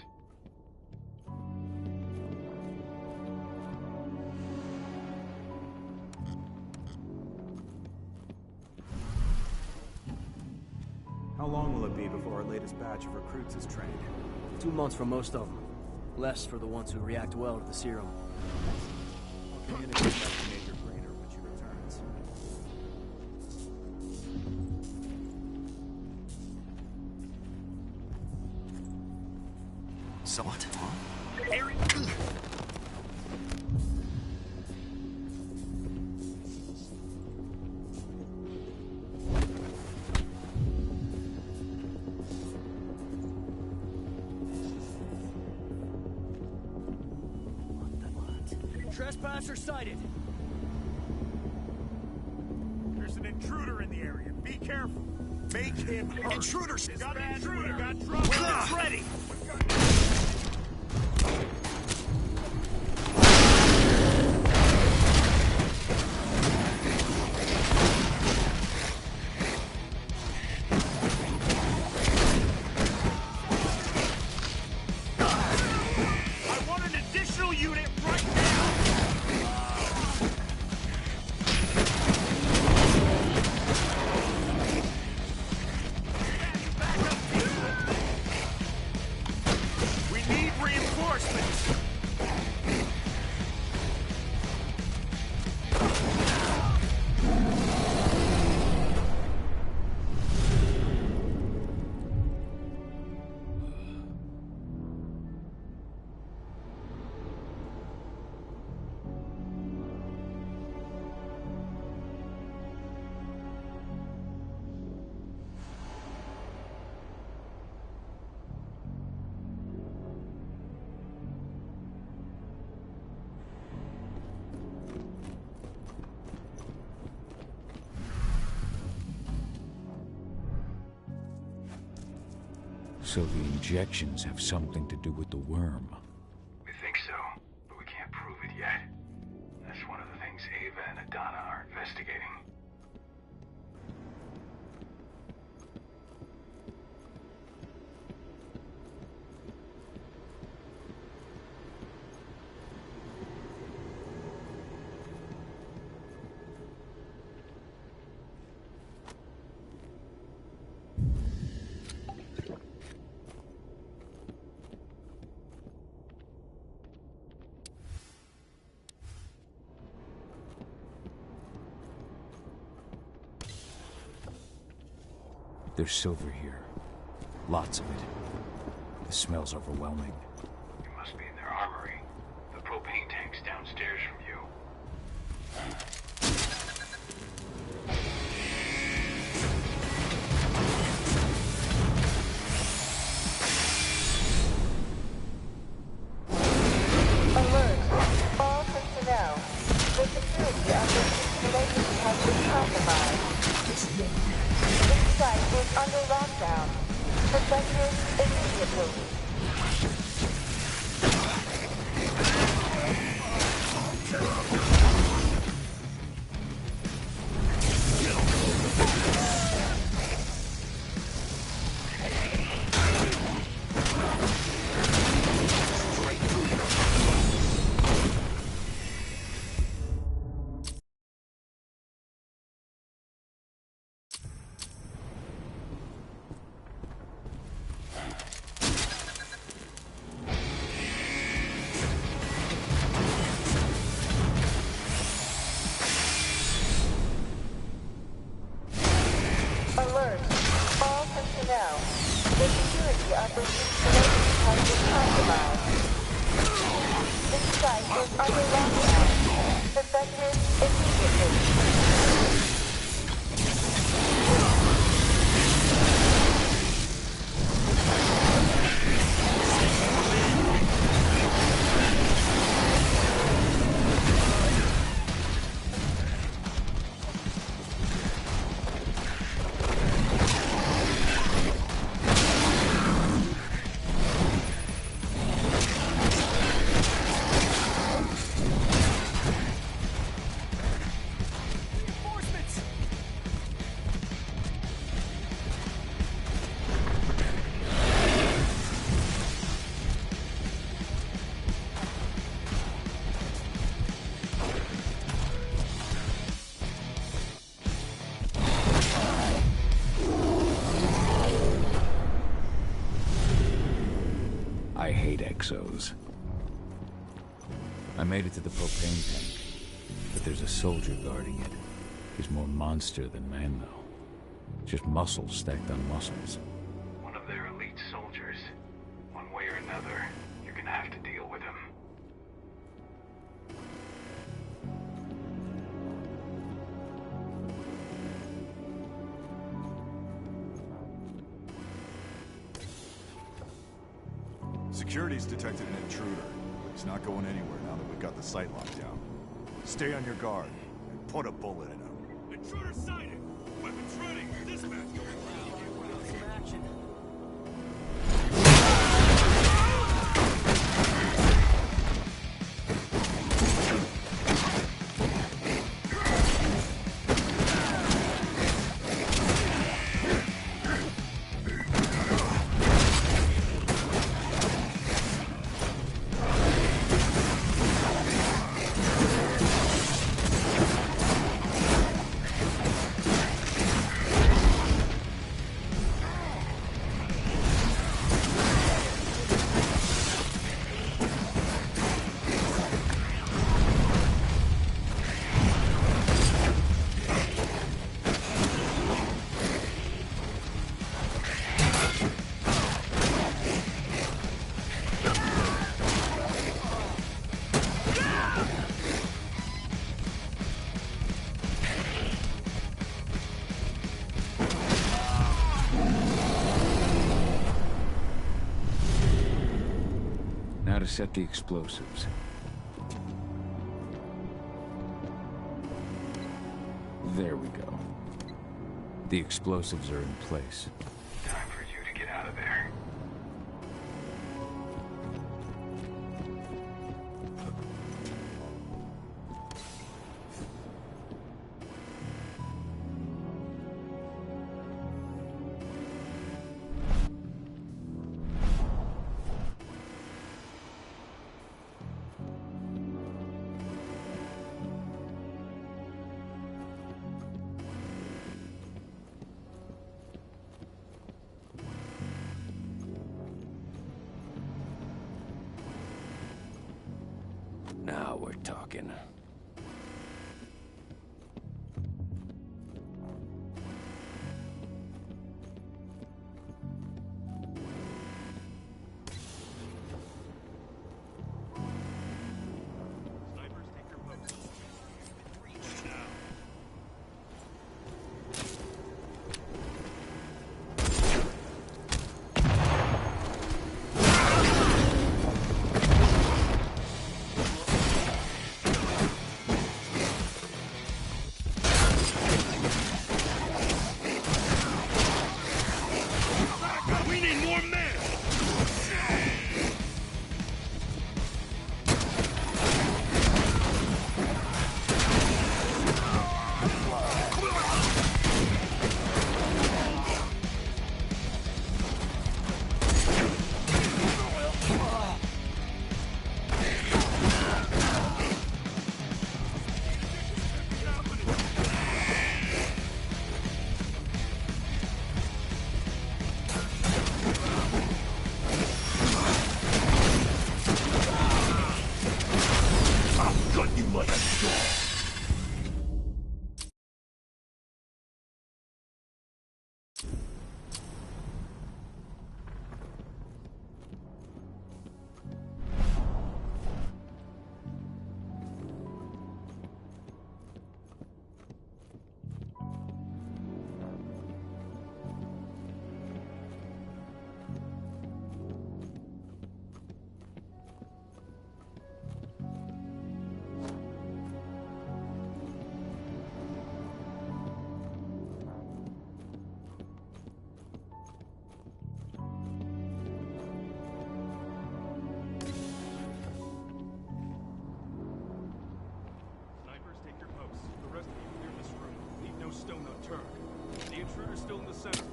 How long will it be before our latest batch of recruits is trained? 2 months for most of them. Less for the ones who react well to the serum. I'll communicate that to Major Greener when she returns. So what? Trespasser sighted. There's an intruder in the area. Be careful. Make him hurt. Intruders! Got an intruder. Got trouble. It's ready. I want an additional unit right now. We need reinforcements. So the injections have something to do with the worm. We think so, but we can't prove it yet. That's one of the things Ava and Adana are investigating. There's silver here. Lots of it. The smell's overwhelming. It must be in their armory. The propane tank's downstairs from you. Alert! All personnel. The security of this installation has been compromised. This site is under lockdown. Defectors immediately. Alert! All personnel. The security of this installation has been compromised. This site is under lockdown. Defectors immediately. I hate exos. I made it to the propane tank, but there's a soldier guarding it. He's more monster than man, though. Just muscles stacked on muscles. One of their elite soldiers. One way or another, you're gonna have to deal with him. Security's detected an intruder. He's not going anywhere now that we've got the site locked down. Stay on your guard and put a bullet in him. Intruder sighted! Weapons ready! Dispatch going around! Some action. Now to set the explosives. There we go. The explosives are in place. Time for you to get out of there. Now we're talking. Snipers, take your posts. Reach now. We need more men! I'll cut you like a dog! Snipers, take your posts. The rest of you clear this room. Leave no stone unturned. The intruder's still in the center.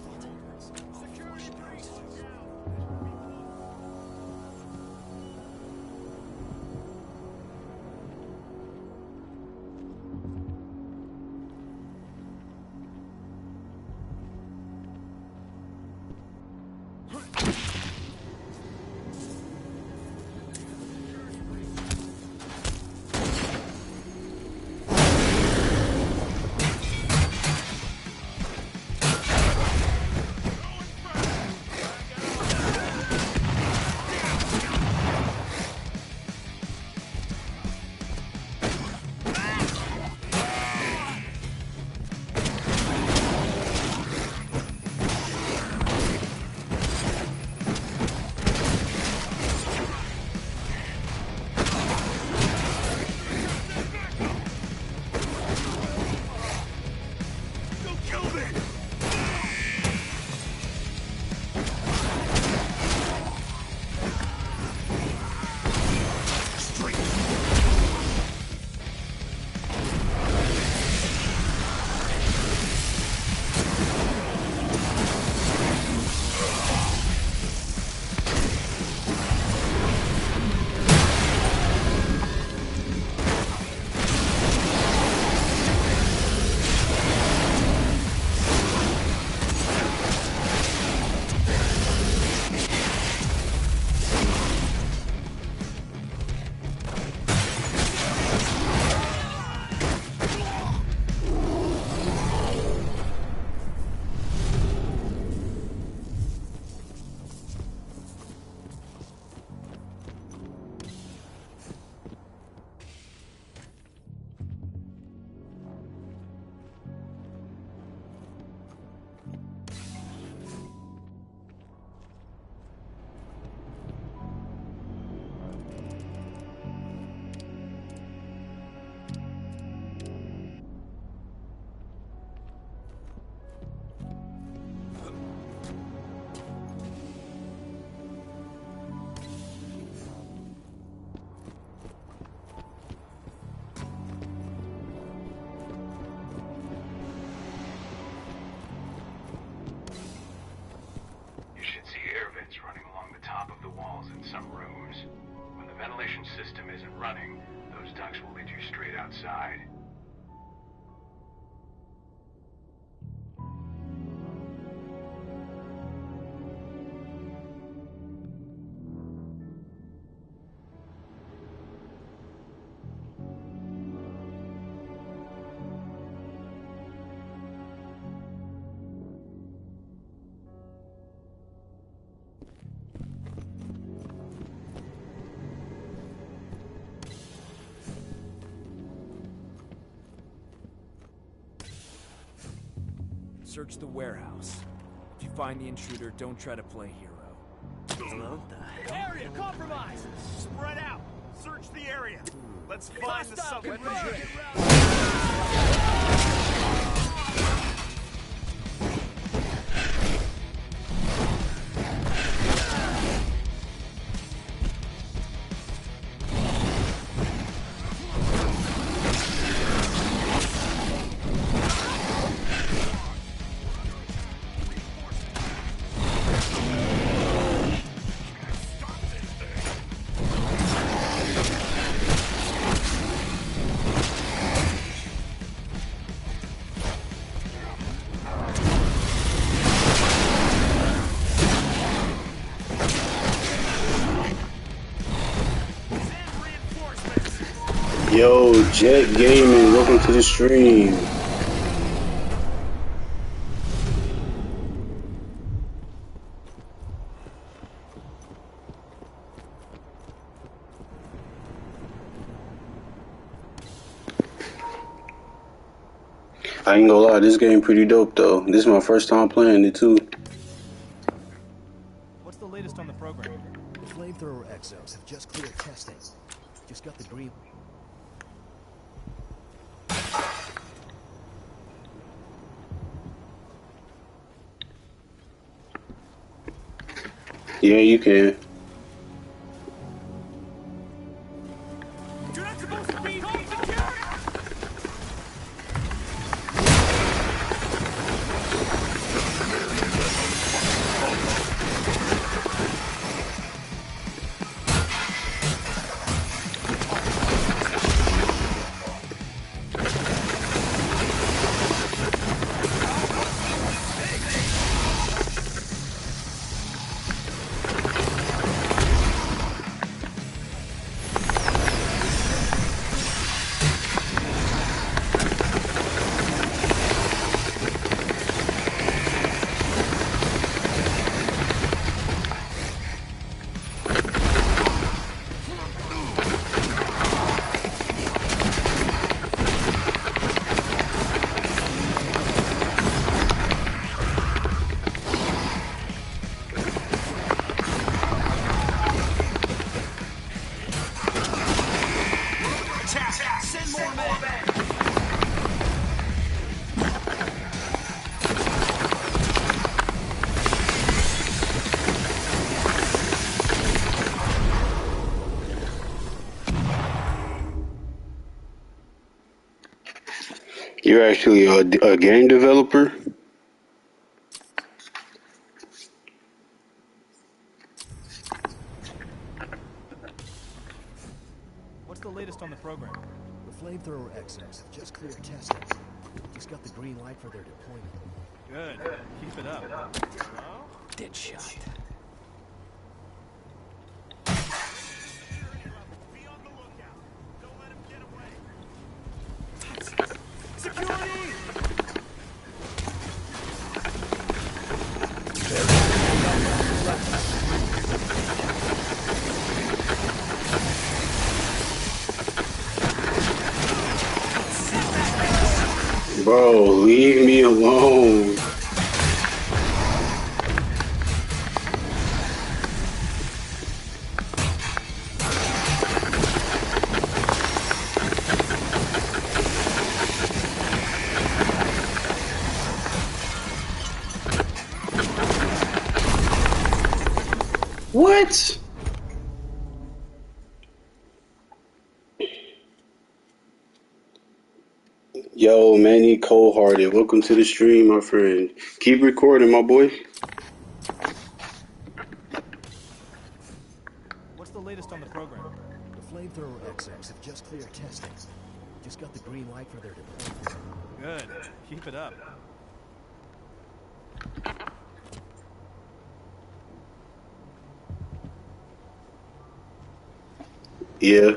Security breach! Kill me! System isn't running, those ducts will lead you straight outside. Search the warehouse. If you find the intruder, don't try to play hero. Hello? Area compromised! Spread out! Search the area! Let's find the subway. Yo, Jet Gaming, welcome to the stream. I ain't gonna lie, this game pretty dope though. This is my first time playing it too. What's the latest on the program? The flamethrower exos have just cleared testing. Just got the green. Yeah, you can. You're actually a game developer? What's the latest on the program? The flamethrower exos have just cleared testing. Just got the green light for their deployment. Good. Keep it up. Hello? Deadshot. Security! Bro, leave me alone. What? Yo, Manny Cold-Hearted, welcome to the stream, my friend. Keep recording, my boy. What's the latest on the program? The flamethrower exos have just cleared testing. Just got the green light for their deployment. Good. Keep it up. Yeah.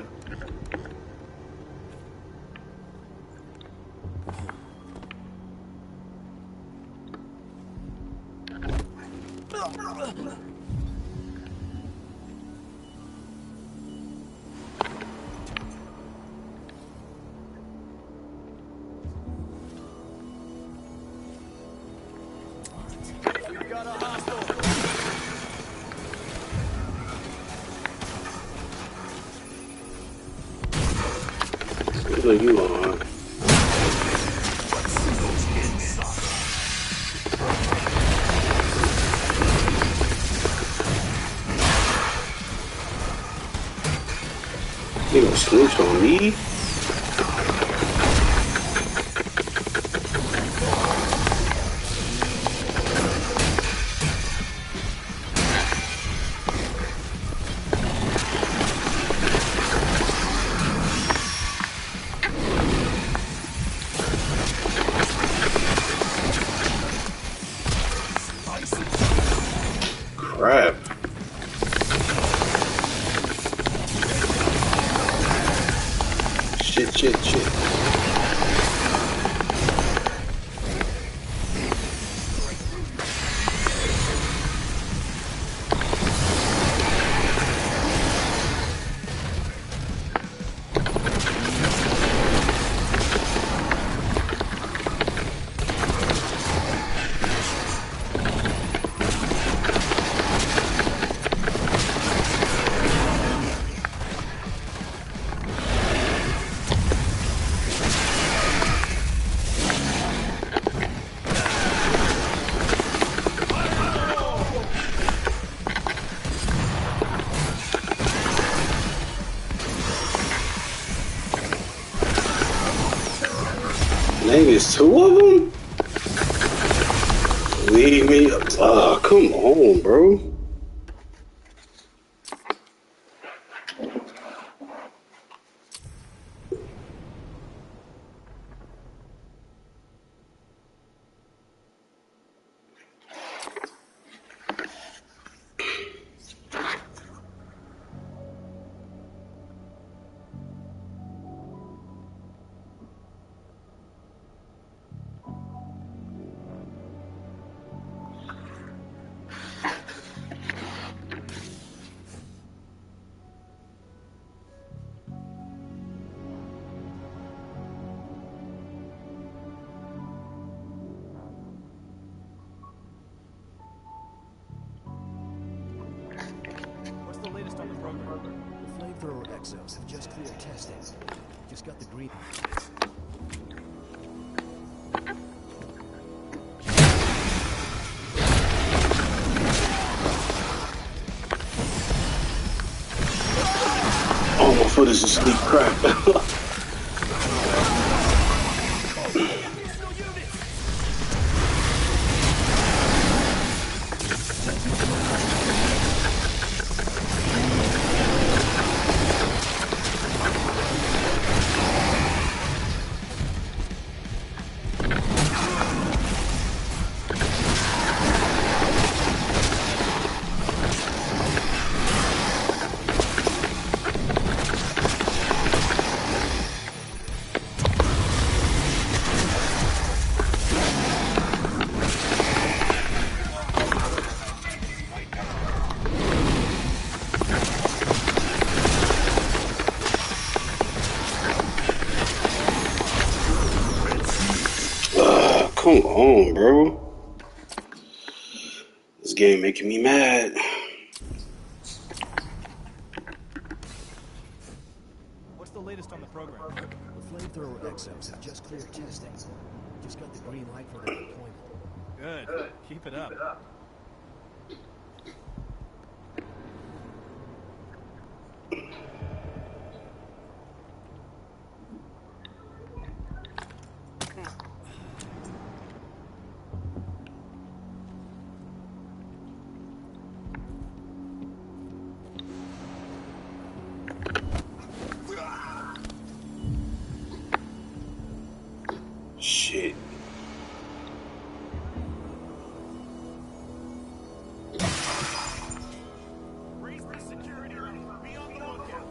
What are you on? You gonna snitch on me? Crap. Shit. Dang, there's two of them? Leave me. Come on, bro. What's the latest on the program? The flamethrower exos have just cleared testing. Just got the green. Oh, my foot is asleep. Crap. on, bro? This game making me mad. What's the latest on the program? The flamethrower exos have just cleared testing. Just got the green light for their deployment. Good. Keep it up. Shit. Raise the security level. Be on the lookout.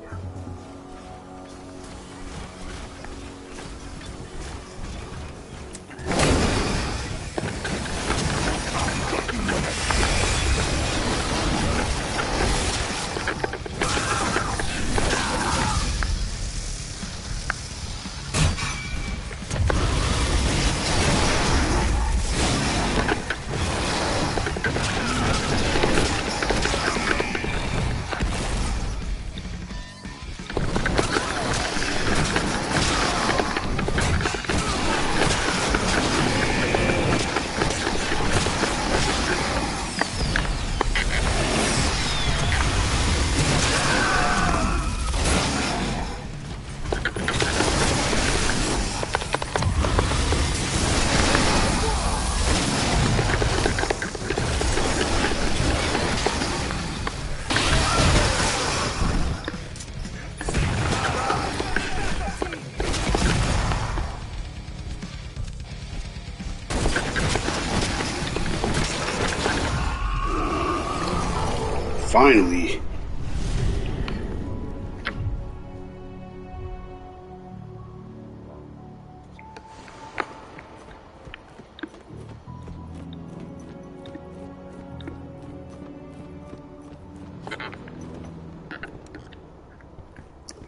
Finally.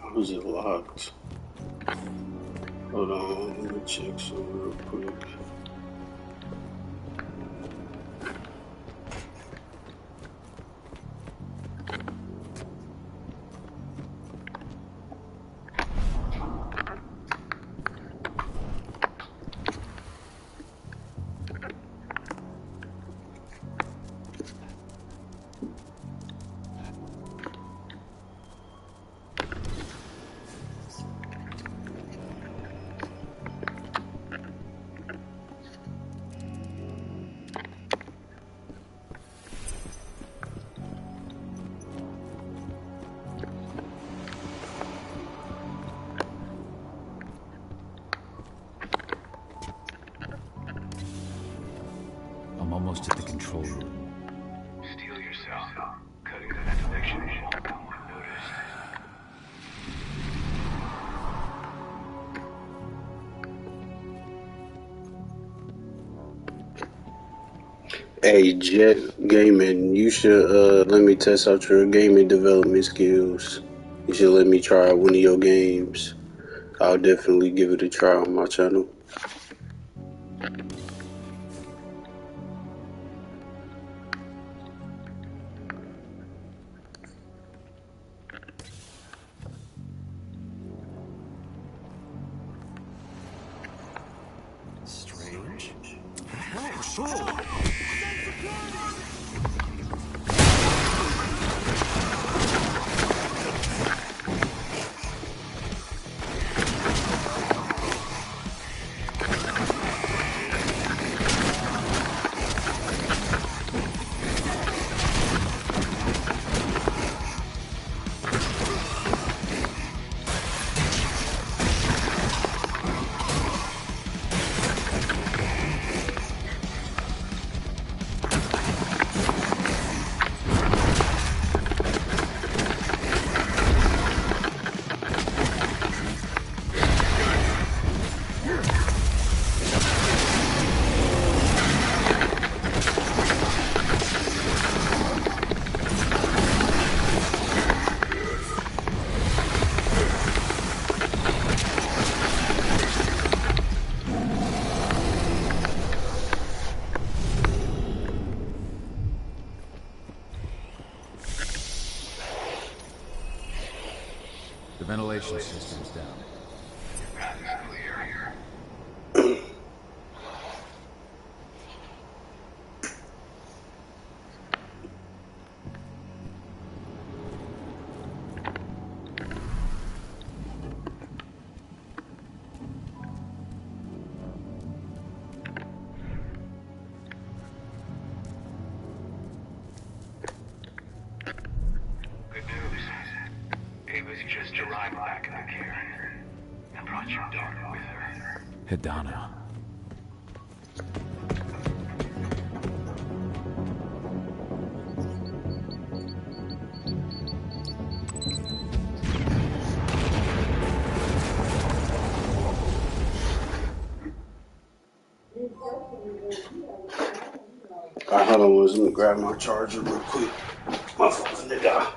How is it locked? Hold on, let me check some real quick. I'm almost at the control room. Steel yourself. Cutting the ventilation won't go unnoticed. Hey, Jet Gaming, you should let me test out your gaming development skills. You should let me try one of your games. I'll definitely give it a try on my channel. Strange. Oh. Ventilation system's down. Path is clear. Good news. Ava's just arrived back in the cairn and brought your daughter with her. Hidana. Alright, hold on, let me grab my charger real quick. My phone's gonna die.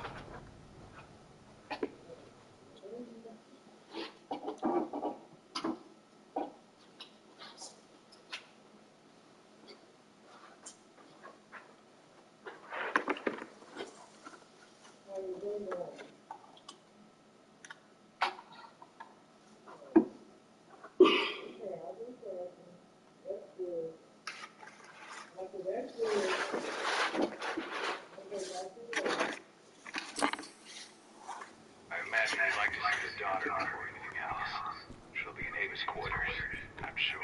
I imagine you'd like to see your daughter before anything else. She'll be in Ava's quarters, I'm sure.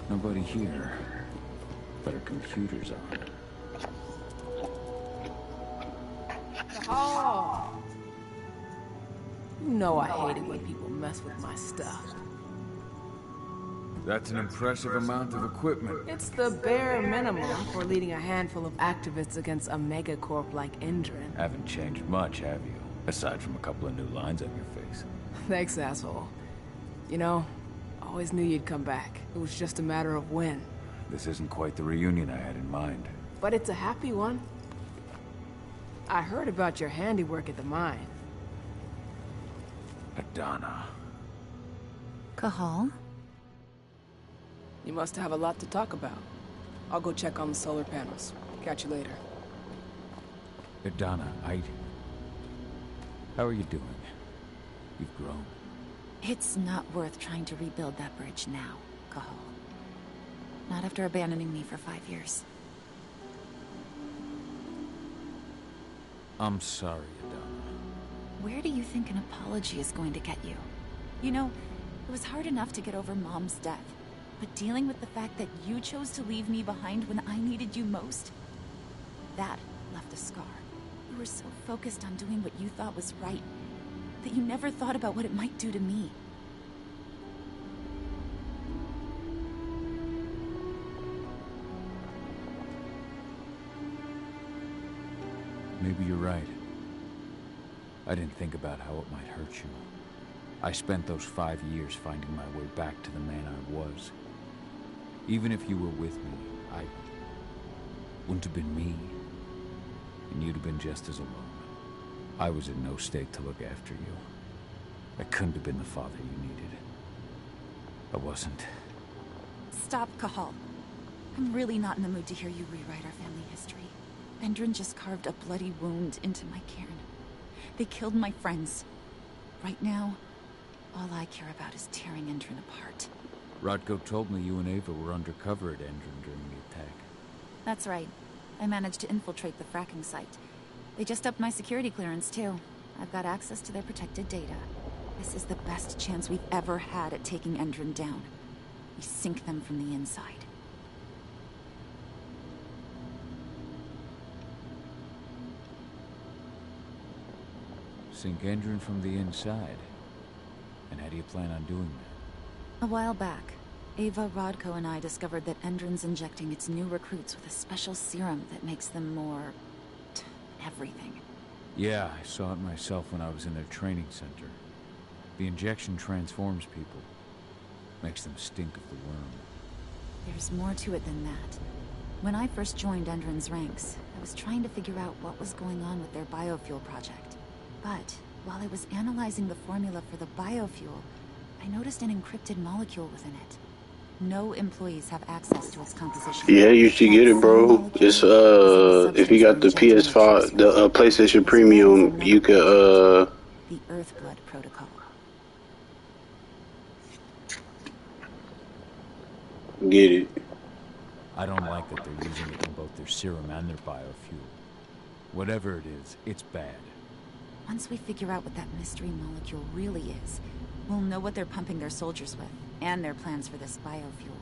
Nobody here. But her computer's on. Oh. You know I hate it when people mess with my stuff. That's an impressive amount of equipment. It's the bare minimum for leading a handful of activists against a megacorp like Indran. Haven't changed much, have you? Aside from a couple of new lines on your face. Thanks, asshole. You know, I always knew you'd come back. It was just a matter of when. This isn't quite the reunion I had in mind. But it's a happy one. I heard about your handiwork at the mine. Hidana. Cahal? You must have a lot to talk about. I'll go check on the solar panels. Catch you later. Hidana, how are you doing? You've grown. It's not worth trying to rebuild that bridge now, Cahal. Not after abandoning me for 5 years. I'm sorry, Hidana. Where do you think an apology is going to get you? You know, it was hard enough to get over Mom's death. But dealing with the fact that you chose to leave me behind when I needed you most, that left a scar. You were so focused on doing what you thought was right, that you never thought about what it might do to me. Maybe you're right. I didn't think about how it might hurt you. I spent those 5 years finding my way back to the man I was. Even if you were with me, I wouldn't have been me. And you'd have been just as alone. I was in no state to look after you. I couldn't have been the father you needed. I wasn't. Stop, Cahal. I'm really not in the mood to hear you rewrite our family history. Endrin just carved a bloody wound into my cairn. They killed my friends. Right now, all I care about is tearing Endron apart. Rodko told me you and Ava were undercover at Endron during the attack. That's right. I managed to infiltrate the fracking site. They just upped my security clearance, too. I've got access to their protected data. This is the best chance we've ever had at taking Endron down. We sink them from the inside. Sink Endron from the inside. And how do you plan on doing that? A while back, Ava, Rodko, and I discovered that Endron's injecting its new recruits with a special serum that makes them more... everything. Yeah, I saw it myself when I was in their training center. The injection transforms people. Makes them stink of the worm. There's more to it than that. When I first joined Endron's ranks, I was trying to figure out what was going on with their biofuel project. But while I was analyzing the formula for the biofuel, I noticed an encrypted molecule within it. No employees have access to its composition. Yeah, you should get it, bro. Just if you got the PS5, the PlayStation Premium, you could the Earthblood Protocol. get it. I don't like that they're using it in both their serum and their biofuel. Whatever it is, it's bad. Once we figure out what that mystery molecule really is, we'll know what they're pumping their soldiers with, and their plans for this biofuel.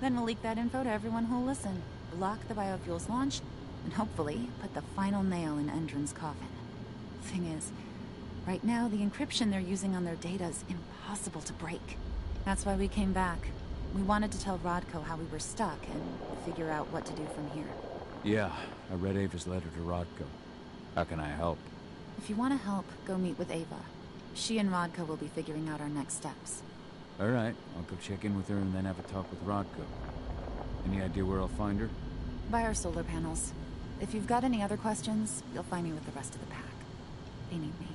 Then we'll leak that info to everyone who'll listen, block the biofuel's launch, and hopefully put the final nail in Endron's coffin. Thing is, right now the encryption they're using on their data is impossible to break. That's why we came back. We wanted to tell Rodko how we were stuck and figure out what to do from here. Yeah, I read Ava's letter to Rodko. How can I help? If you want to help, go meet with Ava. She and Rodko will be figuring out our next steps. Alright, I'll go check in with her and then have a talk with Rodko. Any idea where I'll find her? By our solar panels. If you've got any other questions, you'll find me with the rest of the pack. They need me.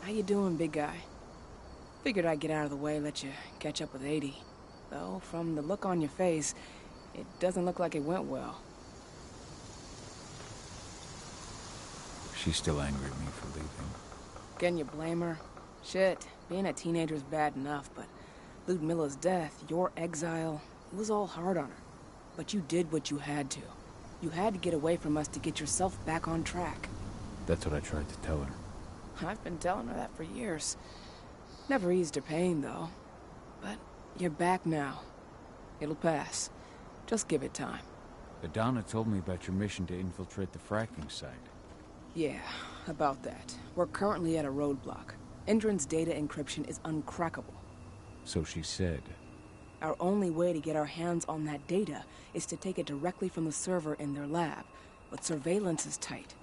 How you doing, big guy? Figured I'd get out of the way, let you catch up with 80. Though, from the look on your face, it doesn't look like it went well. She's still angry at me for leaving. Can you blame her? Shit, being a teenager's bad enough, but Ludmilla's death, your exile, it was all hard on her. But you did what you had to. You had to get away from us to get yourself back on track. That's what I tried to tell her. I've been telling her that for years. Never eased her pain, though. But you're back now. It'll pass. Just give it time. Adana told me about your mission to infiltrate the fracking site. Yeah, about that. We're currently at a roadblock. Endron's data encryption is uncrackable. So she said. Our only way to get our hands on that data is to take it directly from the server in their lab. But surveillance is tight.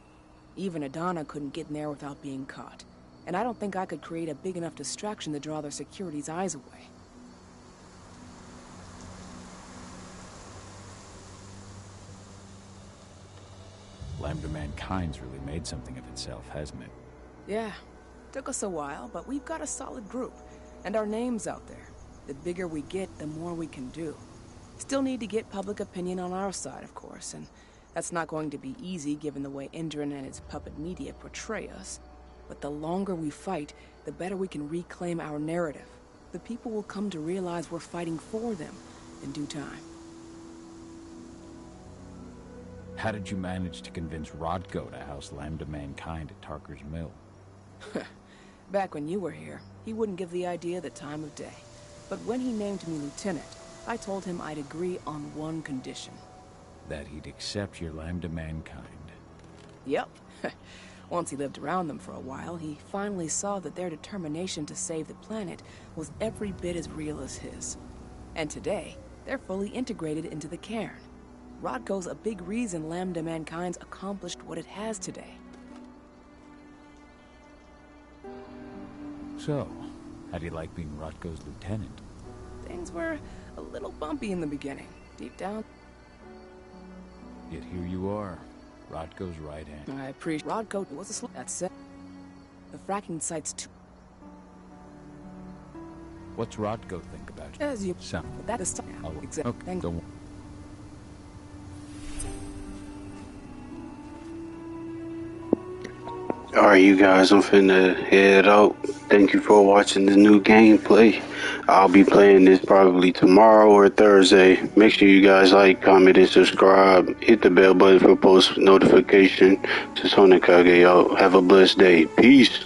Even Adana couldn't get in there without being caught. And I don't think I could create a big enough distraction to draw their security's eyes away. Lambda Mankind's really made something of itself, hasn't it? Yeah. Took us a while, but we've got a solid group. And our name's out there. The bigger we get, the more we can do. Still need to get public opinion on our side, of course, and that's not going to be easy given the way Endron and its puppet media portray us. But the longer we fight, the better we can reclaim our narrative. The people will come to realize we're fighting for them in due time. How did you manage to convince Rodko to house Lambda Mankind at Tarker's mill? Back when you were here, he wouldn't give the idea the time of day. But when he named me lieutenant, I told him I'd agree on one condition. That he'd accept your Lambda Mankind. Yep. Once he lived around them for a while, he finally saw that their determination to save the planet was every bit as real as his. And today, they're fully integrated into the cairn. Rodko's a big reason Lambda Mankind's accomplished what it has today. So, how do you like being Rodko's lieutenant? Things were a little bumpy in the beginning. Deep down. Yet here you are, Rodko's right hand. I appreciate Rodko was a That's it. The fracking site's too... What's Rodko think about you? As you... So, That is... Exactly. okay, don't Alright, you guys, I'm finna head out. Thank you for watching the new gameplay. I'll be playing this probably tomorrow or Thursday. Make sure you guys like, comment, and subscribe. Hit the bell button for post notification. To Sonakage, y'all. Have a blessed day. Peace.